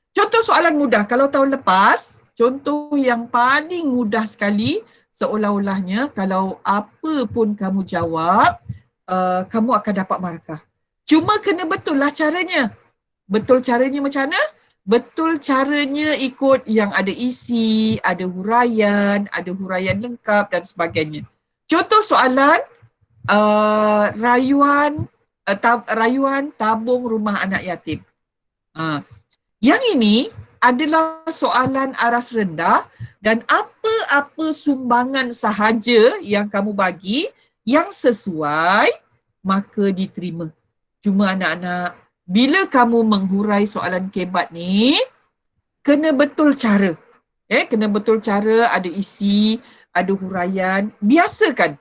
Contoh soalan mudah, kalau tahun lepas, contoh yang paling mudah sekali, seolah-olahnya kalau apa pun kamu jawab, kamu akan dapat markah. Cuma kena betul lah caranya. Betul caranya macam mana? Betul caranya ikut yang ada isi, ada huraian lengkap dan sebagainya. Contoh soalan rayuan tabung rumah anak yatim. Yang ini adalah soalan aras rendah dan apa-apa sumbangan sahaja yang kamu bagi yang sesuai maka diterima. Cuma anak-anak, bila kamu menghurai soalan kebat ni, kena betul cara. Kena betul cara, ada isi, ada huraian. Biasakan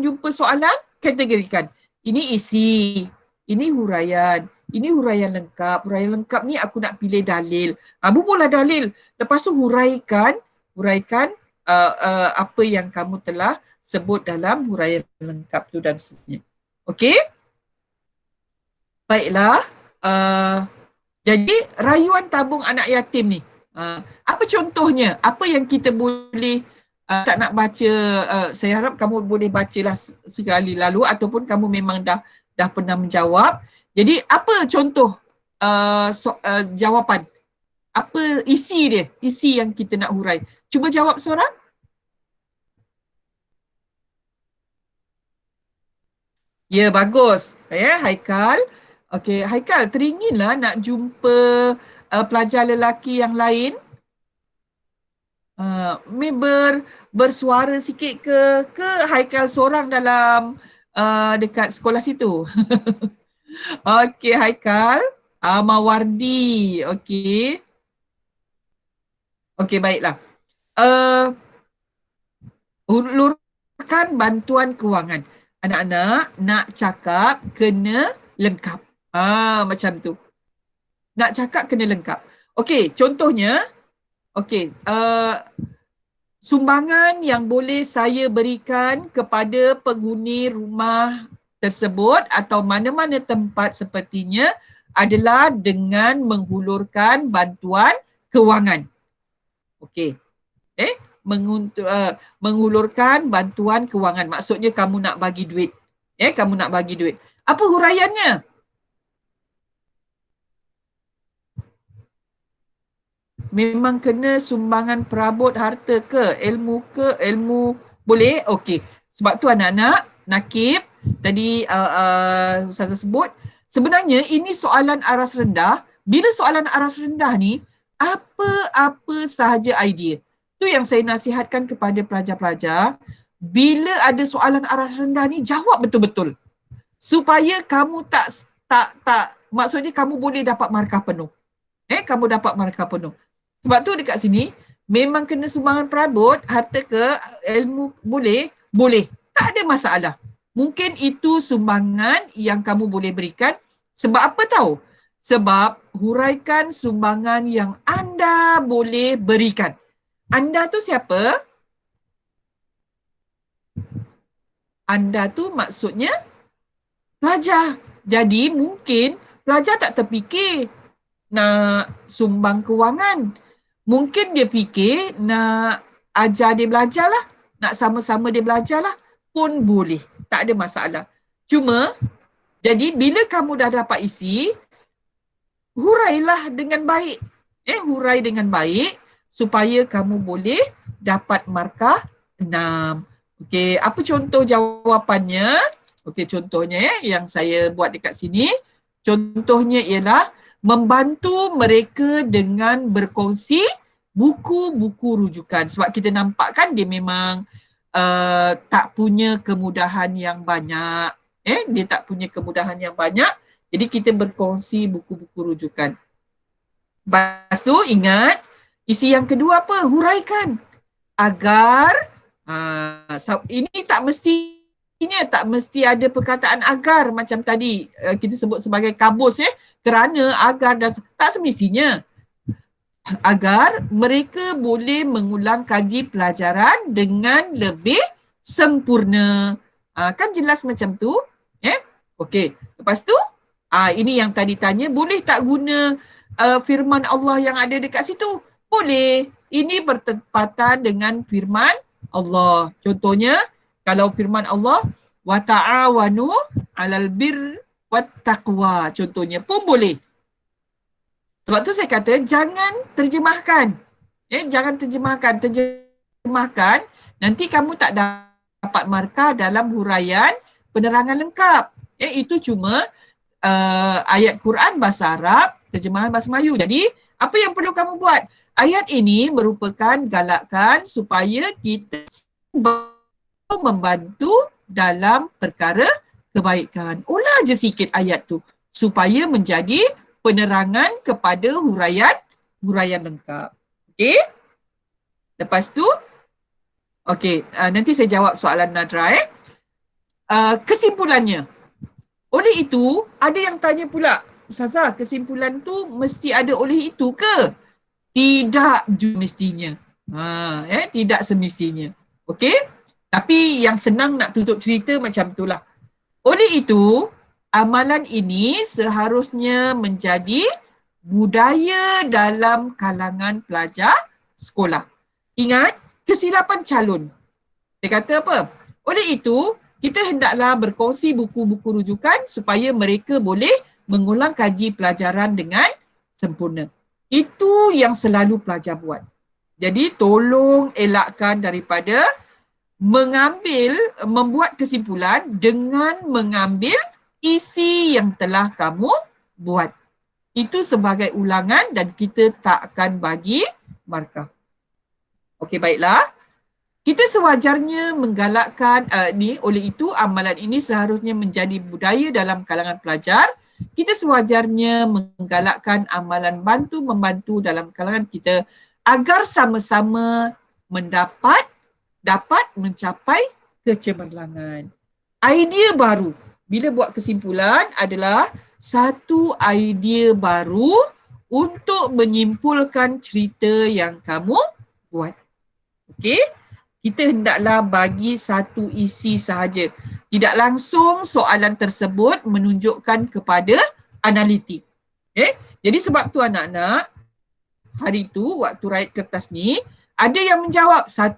jumpa soalan, kategorikan. Ini isi, ini huraian lengkap. Huraian lengkap ni aku nak pilih dalil. Bubuhlah dalil. Lepas tu huraikan apa yang kamu telah sebut dalam huraian lengkap tu dan seterusnya. Okey? Baiklah. Jadi rayuan tabung anak yatim ni, apa contohnya? Apa yang kita boleh, tak nak baca, saya harap kamu boleh bacalah sekali lalu ataupun kamu memang dah pernah menjawab. Jadi apa contoh jawapan? Apa isi dia? Isi yang kita nak hurai. Cuba jawab seorang. Ya, bagus. Haikal. Okey, Haikal, teringinlah nak jumpa pelajar lelaki yang lain. Bersuara sikit ke Haikal seorang dalam dekat sekolah situ? Okey, Haikal. Mawardi. Okey. Okey, baiklah. Hulurkan bantuan kewangan. Anak-anak nak cakap kena lengkap. Macam tu. Nak cakap kena lengkap. Okey, contohnya, sumbangan yang boleh saya berikan kepada penghuni rumah tersebut atau mana-mana tempat sepertinya adalah dengan menghulurkan bantuan kewangan. Okey. Menghulurkan bantuan kewangan. Maksudnya kamu nak bagi duit. Kamu nak bagi duit. Apa huraiannya? Memang kena sumbangan perabot harta ke? Ilmu boleh? Okey. Sebab tu anak-anak, nakib, tadi Ustazah sebut, sebenarnya ini soalan aras rendah. Bila soalan aras rendah ni, apa-apa sahaja idea. Tu yang saya nasihatkan kepada pelajar-pelajar. Bila ada soalan aras rendah ni, jawab betul-betul. Supaya kamu maksudnya kamu boleh dapat markah penuh. Kamu dapat markah penuh. Sebab tu dekat sini, memang kena sumbangan perabot, harta ke, ilmu boleh? Boleh. Tak ada masalah. Mungkin itu sumbangan yang kamu boleh berikan Sebab apa tahu? Sebab huraikan sumbangan yang anda boleh berikan. Anda tu siapa? Anda tu maksudnya pelajar. Jadi mungkin pelajar tak terfikir nak sumbang kewangan. Mungkin dia fikir nak ajar dia belajar lah. Nak sama-sama dia belajar lah. Pun boleh. Tak ada masalah. Cuma, jadi bila kamu dah dapat isi, hurailah dengan baik. Hurai dengan baik supaya kamu boleh dapat markah 6. Okey, apa contoh jawapannya? Okey, contohnya yang saya buat dekat sini. Contohnya ialah membantu mereka dengan berkongsi buku-buku rujukan. Sebab kita nampak kan dia memang tak punya kemudahan yang banyak. Dia tak punya kemudahan yang banyak. Jadi kita berkongsi buku-buku rujukan. Lepas tu ingat, isi yang kedua apa? Huraikan. Agar, ini tak mesti ada perkataan agar macam tadi kita sebut sebagai kabus, kerana, agar dan tak semestinya. Agar mereka boleh mengulang kaji pelajaran dengan lebih sempurna. Kan jelas macam tu? Okey, lepas tu ini yang tadi tanya, boleh tak guna firman Allah yang ada dekat situ? Boleh. Ini bertepatan dengan firman Allah. Contohnya, kalau firman Allah, wa ta'awanu 'alal birri wat taqwa. Contohnya pun boleh. Sebab tu saya kata jangan terjemahkan. Jangan terjemahkan. Terjemahkan, nanti kamu tak dapat markah dalam huraian penerangan lengkap. Itu cuma ayat Quran bahasa Arab, terjemahan bahasa Melayu. Jadi, apa yang perlu kamu buat? Ayat ini merupakan galakan supaya kita membantu dalam perkara kebaikan. Ulah je sikit ayat tu supaya menjadi penerangan kepada huraian lengkap. Okey? Lepas tu, okey, nanti saya jawab soalan Nadra. Kesimpulannya. Oleh itu, ada yang tanya pula, Ustazah, kesimpulan tu mesti ada oleh itu ke? Tidak mestinya. Tidak semestinya. Okey? Tapi yang senang nak tutup cerita macam itulah. Oleh itu, amalan ini seharusnya menjadi budaya dalam kalangan pelajar sekolah. Ingat, kesilapan calon. Dia kata apa? Oleh itu, kita hendaklah berkongsi buku-buku rujukan supaya mereka boleh mengulang kaji pelajaran dengan sempurna. Itu yang selalu pelajar buat. Jadi tolong elakkan daripada membuat kesimpulan dengan mengambil isi yang telah kamu buat. Itu sebagai ulangan dan kita tak akan bagi markah. Okey, baiklah. Kita sewajarnya menggalakkan oleh itu amalan ini seharusnya menjadi budaya dalam kalangan pelajar. Kita sewajarnya menggalakkan amalan bantu-membantu dalam kalangan kita agar sama-sama dapat mencapai kecemerlangan. Idea baru bila buat kesimpulan adalah satu idea baru untuk menyimpulkan cerita yang kamu buat. Okey? Kita hendaklah bagi satu isi sahaja. Tidak langsung soalan tersebut menunjukkan kepada analitik. Jadi sebab tu anak-anak, hari tu waktu raid kertas ni, ada yang menjawab, 1,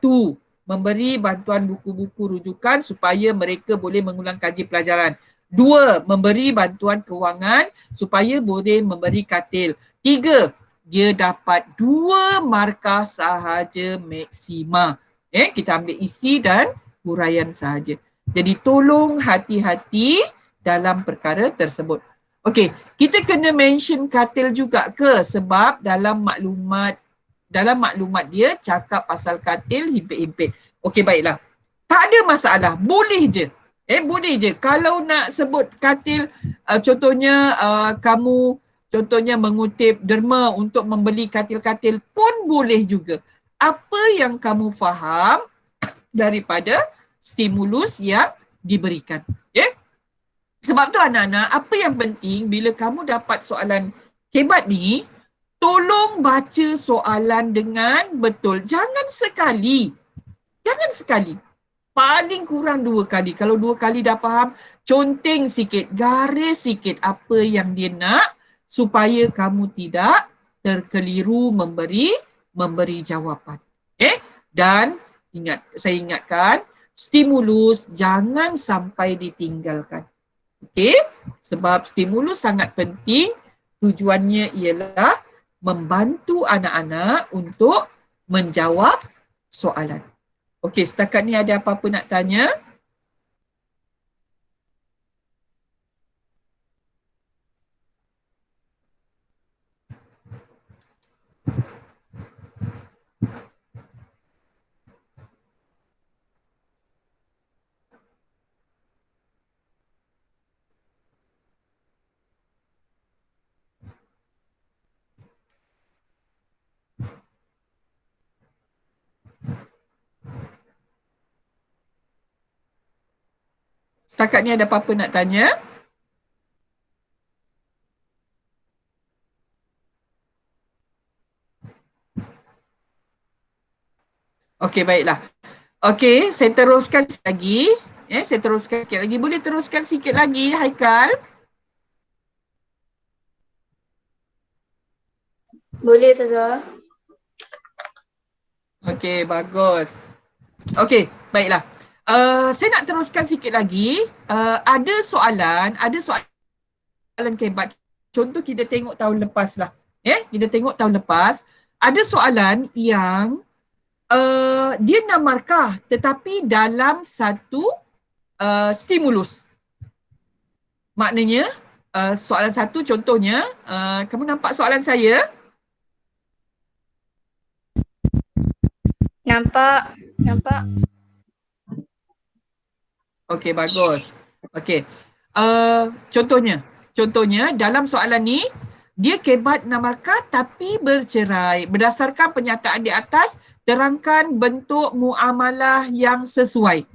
memberi bantuan buku-buku rujukan supaya mereka boleh mengulang kaji pelajaran. 2, memberi bantuan kewangan supaya boleh memberi katil. 3, dia dapat 2 markah sahaja maksima. Kita ambil isi dan huraian sahaja. Jadi tolong hati-hati dalam perkara tersebut. Okey, kita kena mention katil juga ke? Sebab dalam maklumat dia cakap pasal katil himpit-himpit. Okey, baiklah. Tak ada masalah, boleh je. Boleh je. Kalau nak sebut katil, contohnya kamu mengutip derma untuk membeli katil-katil pun boleh juga. Apa yang kamu faham daripada stimulus yang diberikan. Sebab tu anak-anak, apa yang penting bila kamu dapat soalan hebat ni, tolong baca soalan dengan betul. Jangan sekali. Paling kurang 2 kali. Kalau 2 kali dah faham, conteng sikit, garis sikit apa yang dia nak supaya kamu tidak terkeliru memberi jawapan. Dan saya ingatkan, stimulus jangan sampai ditinggalkan. Sebab stimulus sangat penting, tujuannya ialah membantu anak-anak untuk menjawab soalan. Setakat ni ada apa-apa nak tanya? Setakat ni ada apa-apa nak tanya? Baiklah. Saya teruskan sikit lagi. Saya teruskan sikit lagi. Boleh teruskan sikit lagi, Haikal? Boleh Ustazah. Bagus. Baiklah. Saya nak teruskan sikit lagi. Ada soalan kebat. Contoh kita tengok tahun lepas lah. Kita tengok tahun lepas. Ada soalan yang dia 6 markah tetapi dalam satu stimulus. Maknanya soalan satu contohnya, kamu nampak soalan saya? Nampak. Bagus. Contohnya dalam soalan ni dia kebat 6 markah tapi bercerai. Berdasarkan pernyataan di atas, terangkan bentuk muamalah yang sesuai.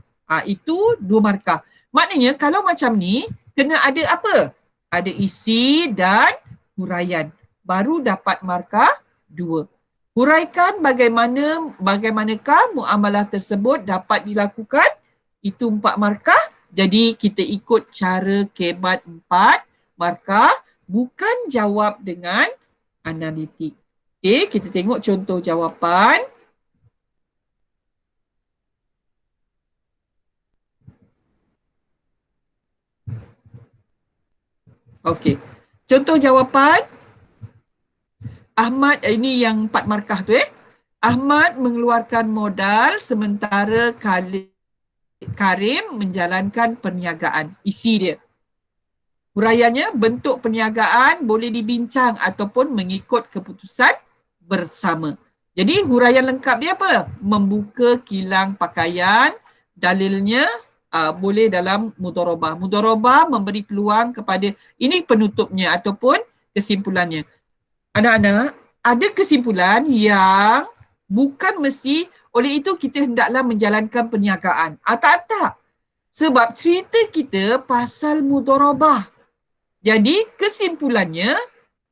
Itu 2 markah. Maknanya kalau macam ni kena ada apa? Ada isi dan huraian. Baru dapat markah 2. Huraikan bagaimanakah muamalah tersebut dapat dilakukan. Itu 4 markah. Jadi kita ikut cara kebat 4 markah, bukan jawab dengan analitik. Kita tengok contoh jawapan. Contoh jawapan. Ahmad, ini yang 4 markah tu Ahmad mengeluarkan modal sementara Karim menjalankan perniagaan. Isi dia. Huraiannya, bentuk perniagaan boleh dibincang ataupun mengikut keputusan bersama. Jadi huraian lengkap dia apa? Membuka kilang pakaian. Dalilnya boleh dalam mudharabah. Mudharabah memberi peluang kepada, ini penutupnya ataupun kesimpulannya. Anak-anak, ada kesimpulan yang bukan mesti oleh itu kita hendaklah menjalankan perniagaan. Tak. Sebab cerita kita pasal mudharabah. Jadi kesimpulannya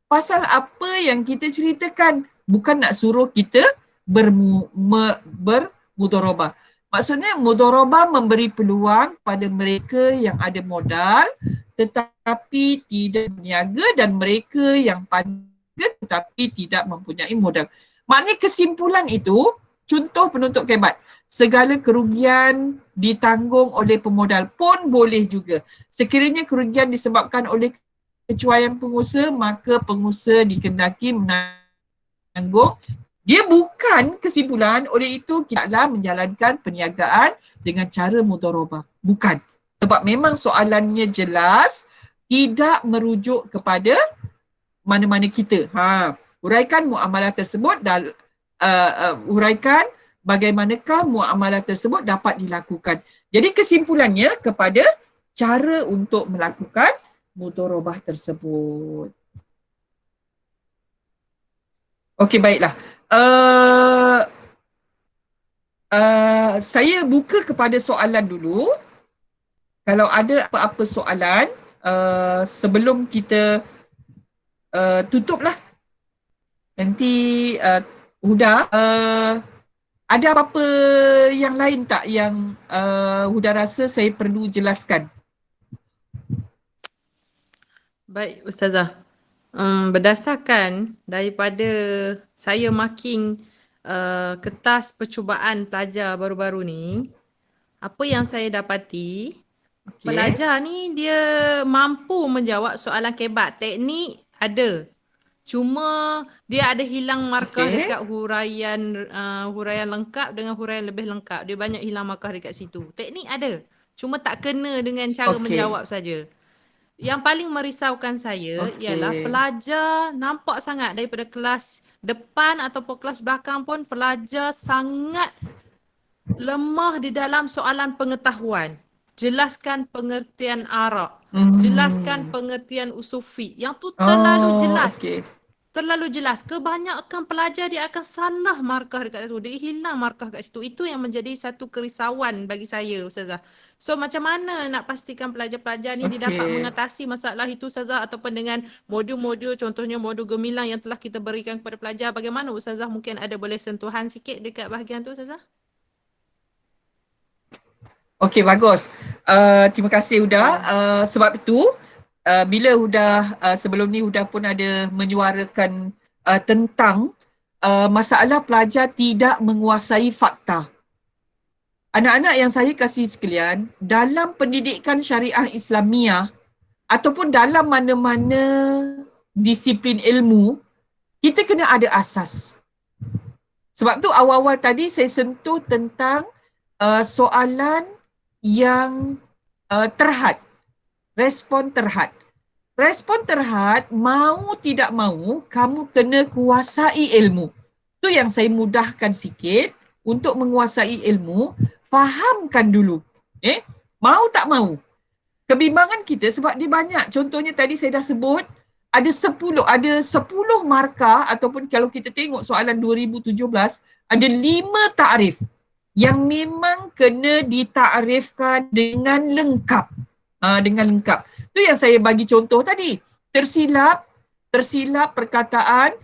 pasal apa yang kita ceritakan. Bukan nak suruh kita bermudharabah. Maksudnya mudharabah memberi peluang pada mereka yang ada modal tetapi tidak berniaga dan mereka yang pandai tetapi tidak mempunyai modal. Maknanya kesimpulan itu, contoh penutup kebat, segala kerugian ditanggung oleh pemodal pun boleh juga. Sekiranya kerugian disebabkan oleh kecuaian pengusaha, maka pengusaha dikehendaki menanggung. Dia bukan kesimpulan, oleh itu kita tidaklah menjalankan perniagaan dengan cara mudharabah. Bukan. Sebab memang soalannya jelas, tidak merujuk kepada mana-mana kita. Huraikan muamalah tersebut dan huraikan bagaimanakah muamalah tersebut dapat dilakukan. Jadi kesimpulannya kepada cara untuk melakukan mudharabah tersebut. Baiklah. Saya buka kepada soalan dulu. Kalau ada apa-apa soalan, sebelum kita tutup lah. Nanti Huda, ada apa-apa yang lain tak yang Huda rasa saya perlu jelaskan? Baik, Ustazah. Berdasarkan daripada saya marking kertas percubaan pelajar baru-baru ni, apa yang saya dapati, pelajar ni dia mampu menjawab soalan kebat. Teknik ada. Cuma dia ada hilang markah dekat huraian lengkap dengan huraian lebih lengkap. Dia banyak hilang markah dekat situ. Teknik ada. Cuma tak kena dengan cara menjawab saja. Yang paling merisaukan saya ialah pelajar nampak sangat daripada kelas depan ataupun kelas belakang pun pelajar sangat lemah di dalam soalan pengetahuan. Jelaskan pengertian arak. Jelaskan pengertian usufi. Yang tu terlalu jelas. Terlalu jelas. Kebanyakan pelajar dia akan salah markah dekat situ. Dia hilang markah kat situ. Itu yang menjadi satu kerisauan bagi saya, Ustazah. So macam mana nak pastikan pelajar-pelajar ni dia dapat mengatasi masalah itu, Ustazah, ataupun dengan modul-modul, contohnya modul gemilang yang telah kita berikan kepada pelajar. Bagaimana Ustazah mungkin ada boleh sentuhan sikit dekat bahagian tu, Ustazah? Okey, bagus. Terima kasih Huda. Sebab itu, bila Huda sebelum ni Huda pun ada menyuarakan tentang masalah pelajar tidak menguasai fakta. Anak-anak yang saya kasih sekalian, dalam pendidikan syariah Islamiah ataupun dalam mana-mana disiplin ilmu, kita kena ada asas. Sebab tu awal-awal tadi saya sentuh tentang soalan yang terhad, respon terhad. Respon terhad, mau tidak mau, kamu kena kuasai ilmu. Tu yang saya mudahkan sikit untuk menguasai ilmu, fahamkan dulu. Mau tak mau. Kebimbangan kita sebab dia banyak. Contohnya tadi saya dah sebut, ada 10 markah ataupun kalau kita tengok soalan 2017, ada 5 takrif yang memang kena ditakrifkan dengan lengkap. Dengan lengkap. Tu yang saya bagi contoh tadi. Tersilap perkataan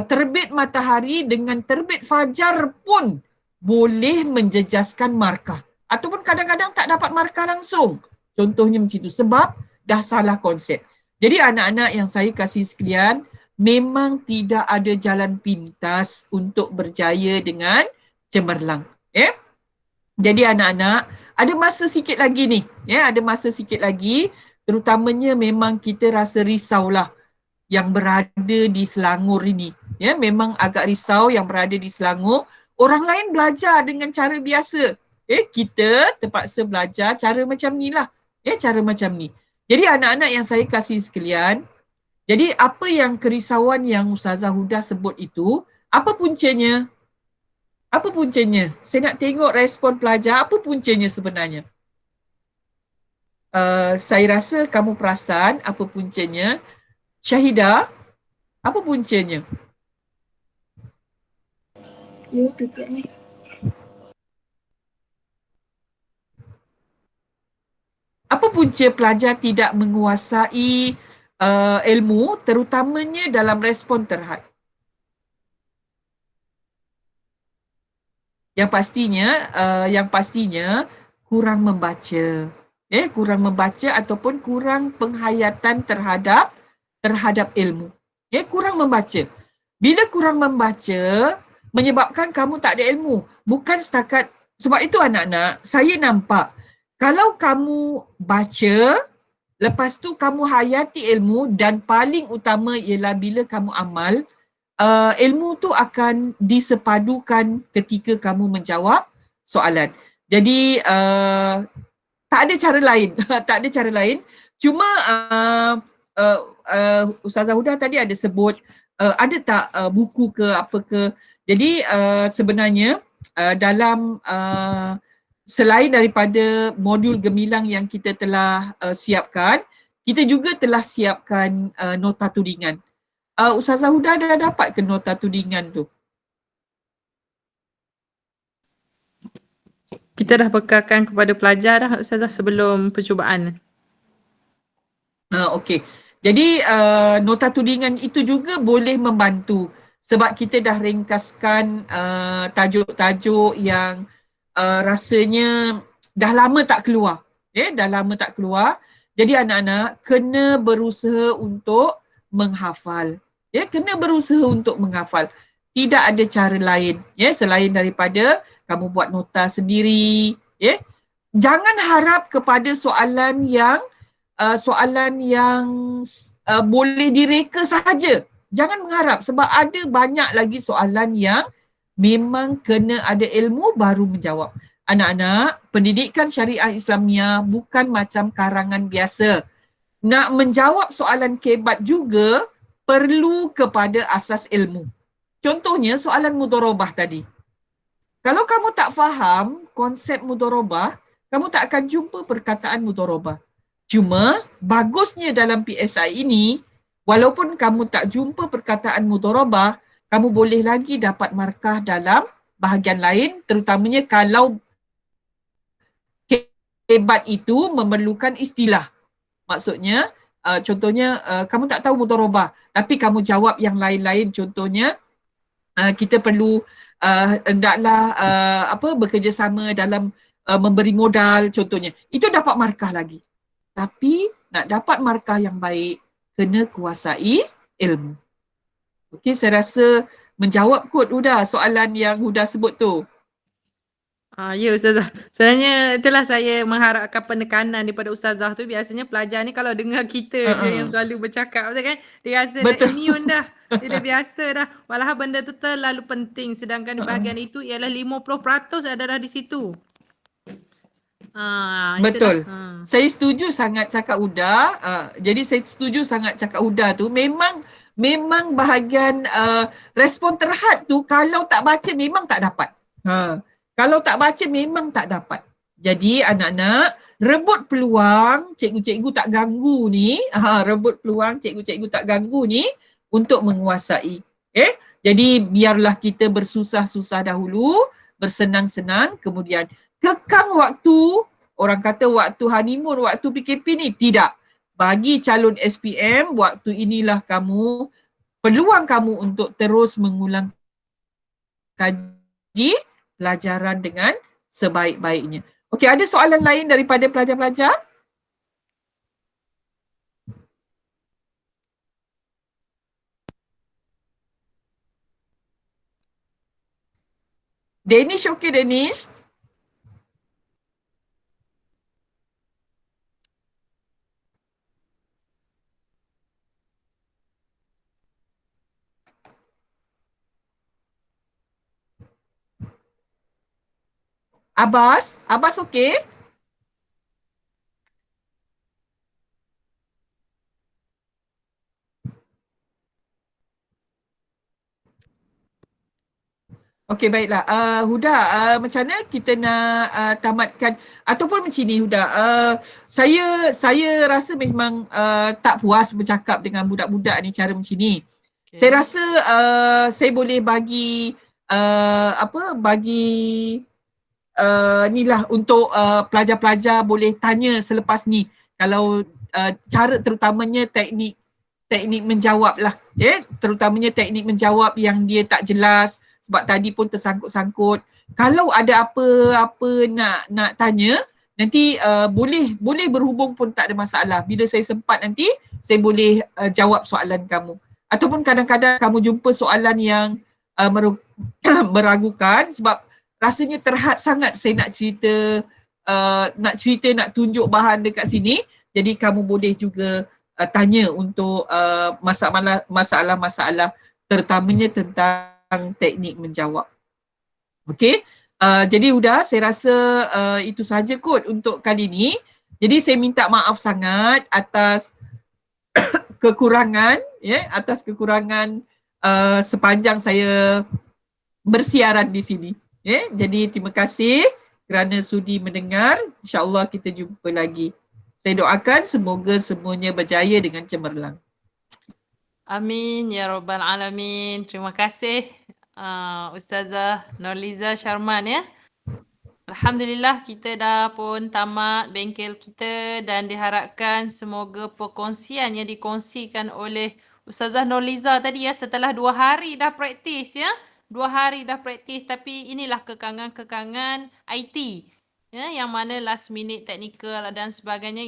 terbit matahari dengan terbit fajar pun boleh menjejaskan markah. Ataupun kadang-kadang tak dapat markah langsung. Contohnya macam itu. Sebab dah salah konsep. Jadi anak-anak yang saya kasih sekalian, memang tidak ada jalan pintas untuk berjaya dengan cemerlang. Jadi anak-anak, ada masa sikit lagi ni. Ada masa sikit lagi. Terutamanya memang kita rasa risaulah yang berada di Selangor ini. Memang agak risau yang berada di Selangor. Orang lain belajar dengan cara biasa. Kita terpaksa belajar cara macam ni lah. Cara macam ni. Jadi anak-anak yang saya kasih sekalian, jadi apa yang kerisauan yang Ustazah Huda sebut itu, apa puncanya? Apa puncanya? Saya nak tengok respon pelajar, apa puncanya sebenarnya? Saya rasa kamu perasan apa puncanya. Syahidah, apa puncanya? Ya, kejap ni. Apa punca pelajar tidak menguasai ilmu, terutamanya dalam respon terhad? Yang pastinya kurang membaca. Kurang membaca ataupun kurang penghayatan terhadap ilmu. Kurang membaca. Bila kurang membaca, menyebabkan kamu tak ada ilmu. Bukan setakat, sebab itu anak-anak, saya nampak, kalau kamu baca, lepas tu kamu hayati ilmu dan paling utama ialah bila kamu amal, ilmu tu akan disepadukan ketika kamu menjawab soalan. Jadi tak ada cara lain. Tak ada cara lain. Cuma Ustazah Huda tadi ada sebut ada tak buku ke apa ke. Jadi sebenarnya dalam selain daripada modul gemilang yang kita telah siapkan, kita juga telah siapkan nota tudingan. Ustazah Huda dah dapat ke nota tudingan tu? Kita dah bekalkan kepada pelajar dah, Ustazah, sebelum percubaan. Okey. Jadi nota tudingan itu juga boleh membantu sebab kita dah ringkaskan tajuk-tajuk yang rasanya dah lama tak keluar. Dah lama tak keluar. Jadi anak-anak kena berusaha untuk menghafal. Kena berusaha untuk menghafal. Tidak ada cara lain selain daripada kamu buat nota sendiri. Jangan harap kepada soalan yang boleh direka sahaja. Jangan mengharap sebab ada banyak lagi soalan yang memang kena ada ilmu baru menjawab. Anak-anak, pendidikan syariah Islamiah bukan macam karangan biasa. Nak menjawab soalan kebat juga perlu kepada asas ilmu. Contohnya soalan mudharabah tadi. Kalau kamu tak faham konsep mudharabah, kamu tak akan jumpa perkataan mudharabah. Cuma bagusnya dalam PSI ini, walaupun kamu tak jumpa perkataan mudharabah, kamu boleh lagi dapat markah dalam bahagian lain, terutamanya kalau kebat itu memerlukan istilah. Maksudnya, contohnya kamu tak tahu mudharabah, tapi kamu jawab yang lain-lain. Contohnya, kita perlu hendaklah bekerjasama dalam memberi modal, contohnya. Itu dapat markah lagi. Tapi nak dapat markah yang baik, kena kuasai ilmu. Okey, saya rasa menjawab kot Huda soalan yang Huda sebut tu. Ya Ustazah. Sebenarnya itulah saya mengharapkan penekanan daripada Ustazah tu. Biasanya pelajar ni kalau dengar kita dia yang selalu bercakap, betul kan? Dia rasa dah immune dah. Dia dah biasa dah. Walhal benda tu terlalu penting. Sedangkan di bahagian itu ialah 50% adalah di situ. Betul. Saya setuju sangat cakap Huda. Jadi saya setuju sangat cakap Huda tu. Memang bahagian respon terhad tu kalau tak baca memang tak dapat. Kalau tak baca memang tak dapat. Jadi anak-anak rebut peluang cikgu-cikgu tak ganggu ni. Rebut peluang cikgu-cikgu tak ganggu ni untuk menguasai. Jadi biarlah kita bersusah-susah dahulu, bersenang-senang, kemudian kekang waktu. Orang kata waktu honeymoon, waktu PKP ni. Tidak. Bagi calon SPM, waktu inilah peluang kamu untuk terus mengulang kaji pelajaran dengan sebaik-baiknya. Okey, ada soalan lain daripada pelajar-pelajar? Danish, okey Danish? Abbas okey? Okey, baiklah. Huda, macam mana kita nak tamatkan ataupun macam ni Huda. Saya rasa memang tak puas bercakap dengan budak-budak ni cara macam ni. Okay. Saya rasa saya boleh bagi inilah untuk pelajar-pelajar boleh tanya selepas ni. Kalau cara terutamanya teknik menjawab lah. Terutamanya teknik menjawab yang dia tak jelas. Sebab tadi pun tersangkut-sangkut. Kalau ada apa-apa nak tanya, nanti boleh berhubung pun tak ada masalah. Bila saya sempat nanti, saya boleh jawab soalan kamu. Ataupun kadang-kadang kamu jumpa soalan yang meragukan sebab rasanya terhad sangat saya nak cerita, nak tunjuk bahan dekat sini. Jadi kamu boleh juga tanya untuk masalah-masalah terutamanya tentang teknik menjawab. Okey. Jadi Huda, saya rasa itu sahaja kot untuk kali ni. Jadi saya minta maaf sangat atas kekurangan sepanjang saya bersiaran di sini. Jadi terima kasih kerana sudi mendengar. InsyaAllah kita jumpa lagi. Saya doakan semoga semuanya berjaya dengan cemerlang. Amin ya rabbal alamin. Terima kasih Ustazah Nurliza Sharman ya. Alhamdulillah kita dah pun tamat bengkel kita dan diharapkan semoga perkongsian yang dikongsikan oleh Ustazah Nurliza tadi ya, setelah 2 hari dah praktis ya. 2 hari dah praktis, tapi inilah kekangan-kekangan IT. Ya, yang mana last minute technical dan sebagainya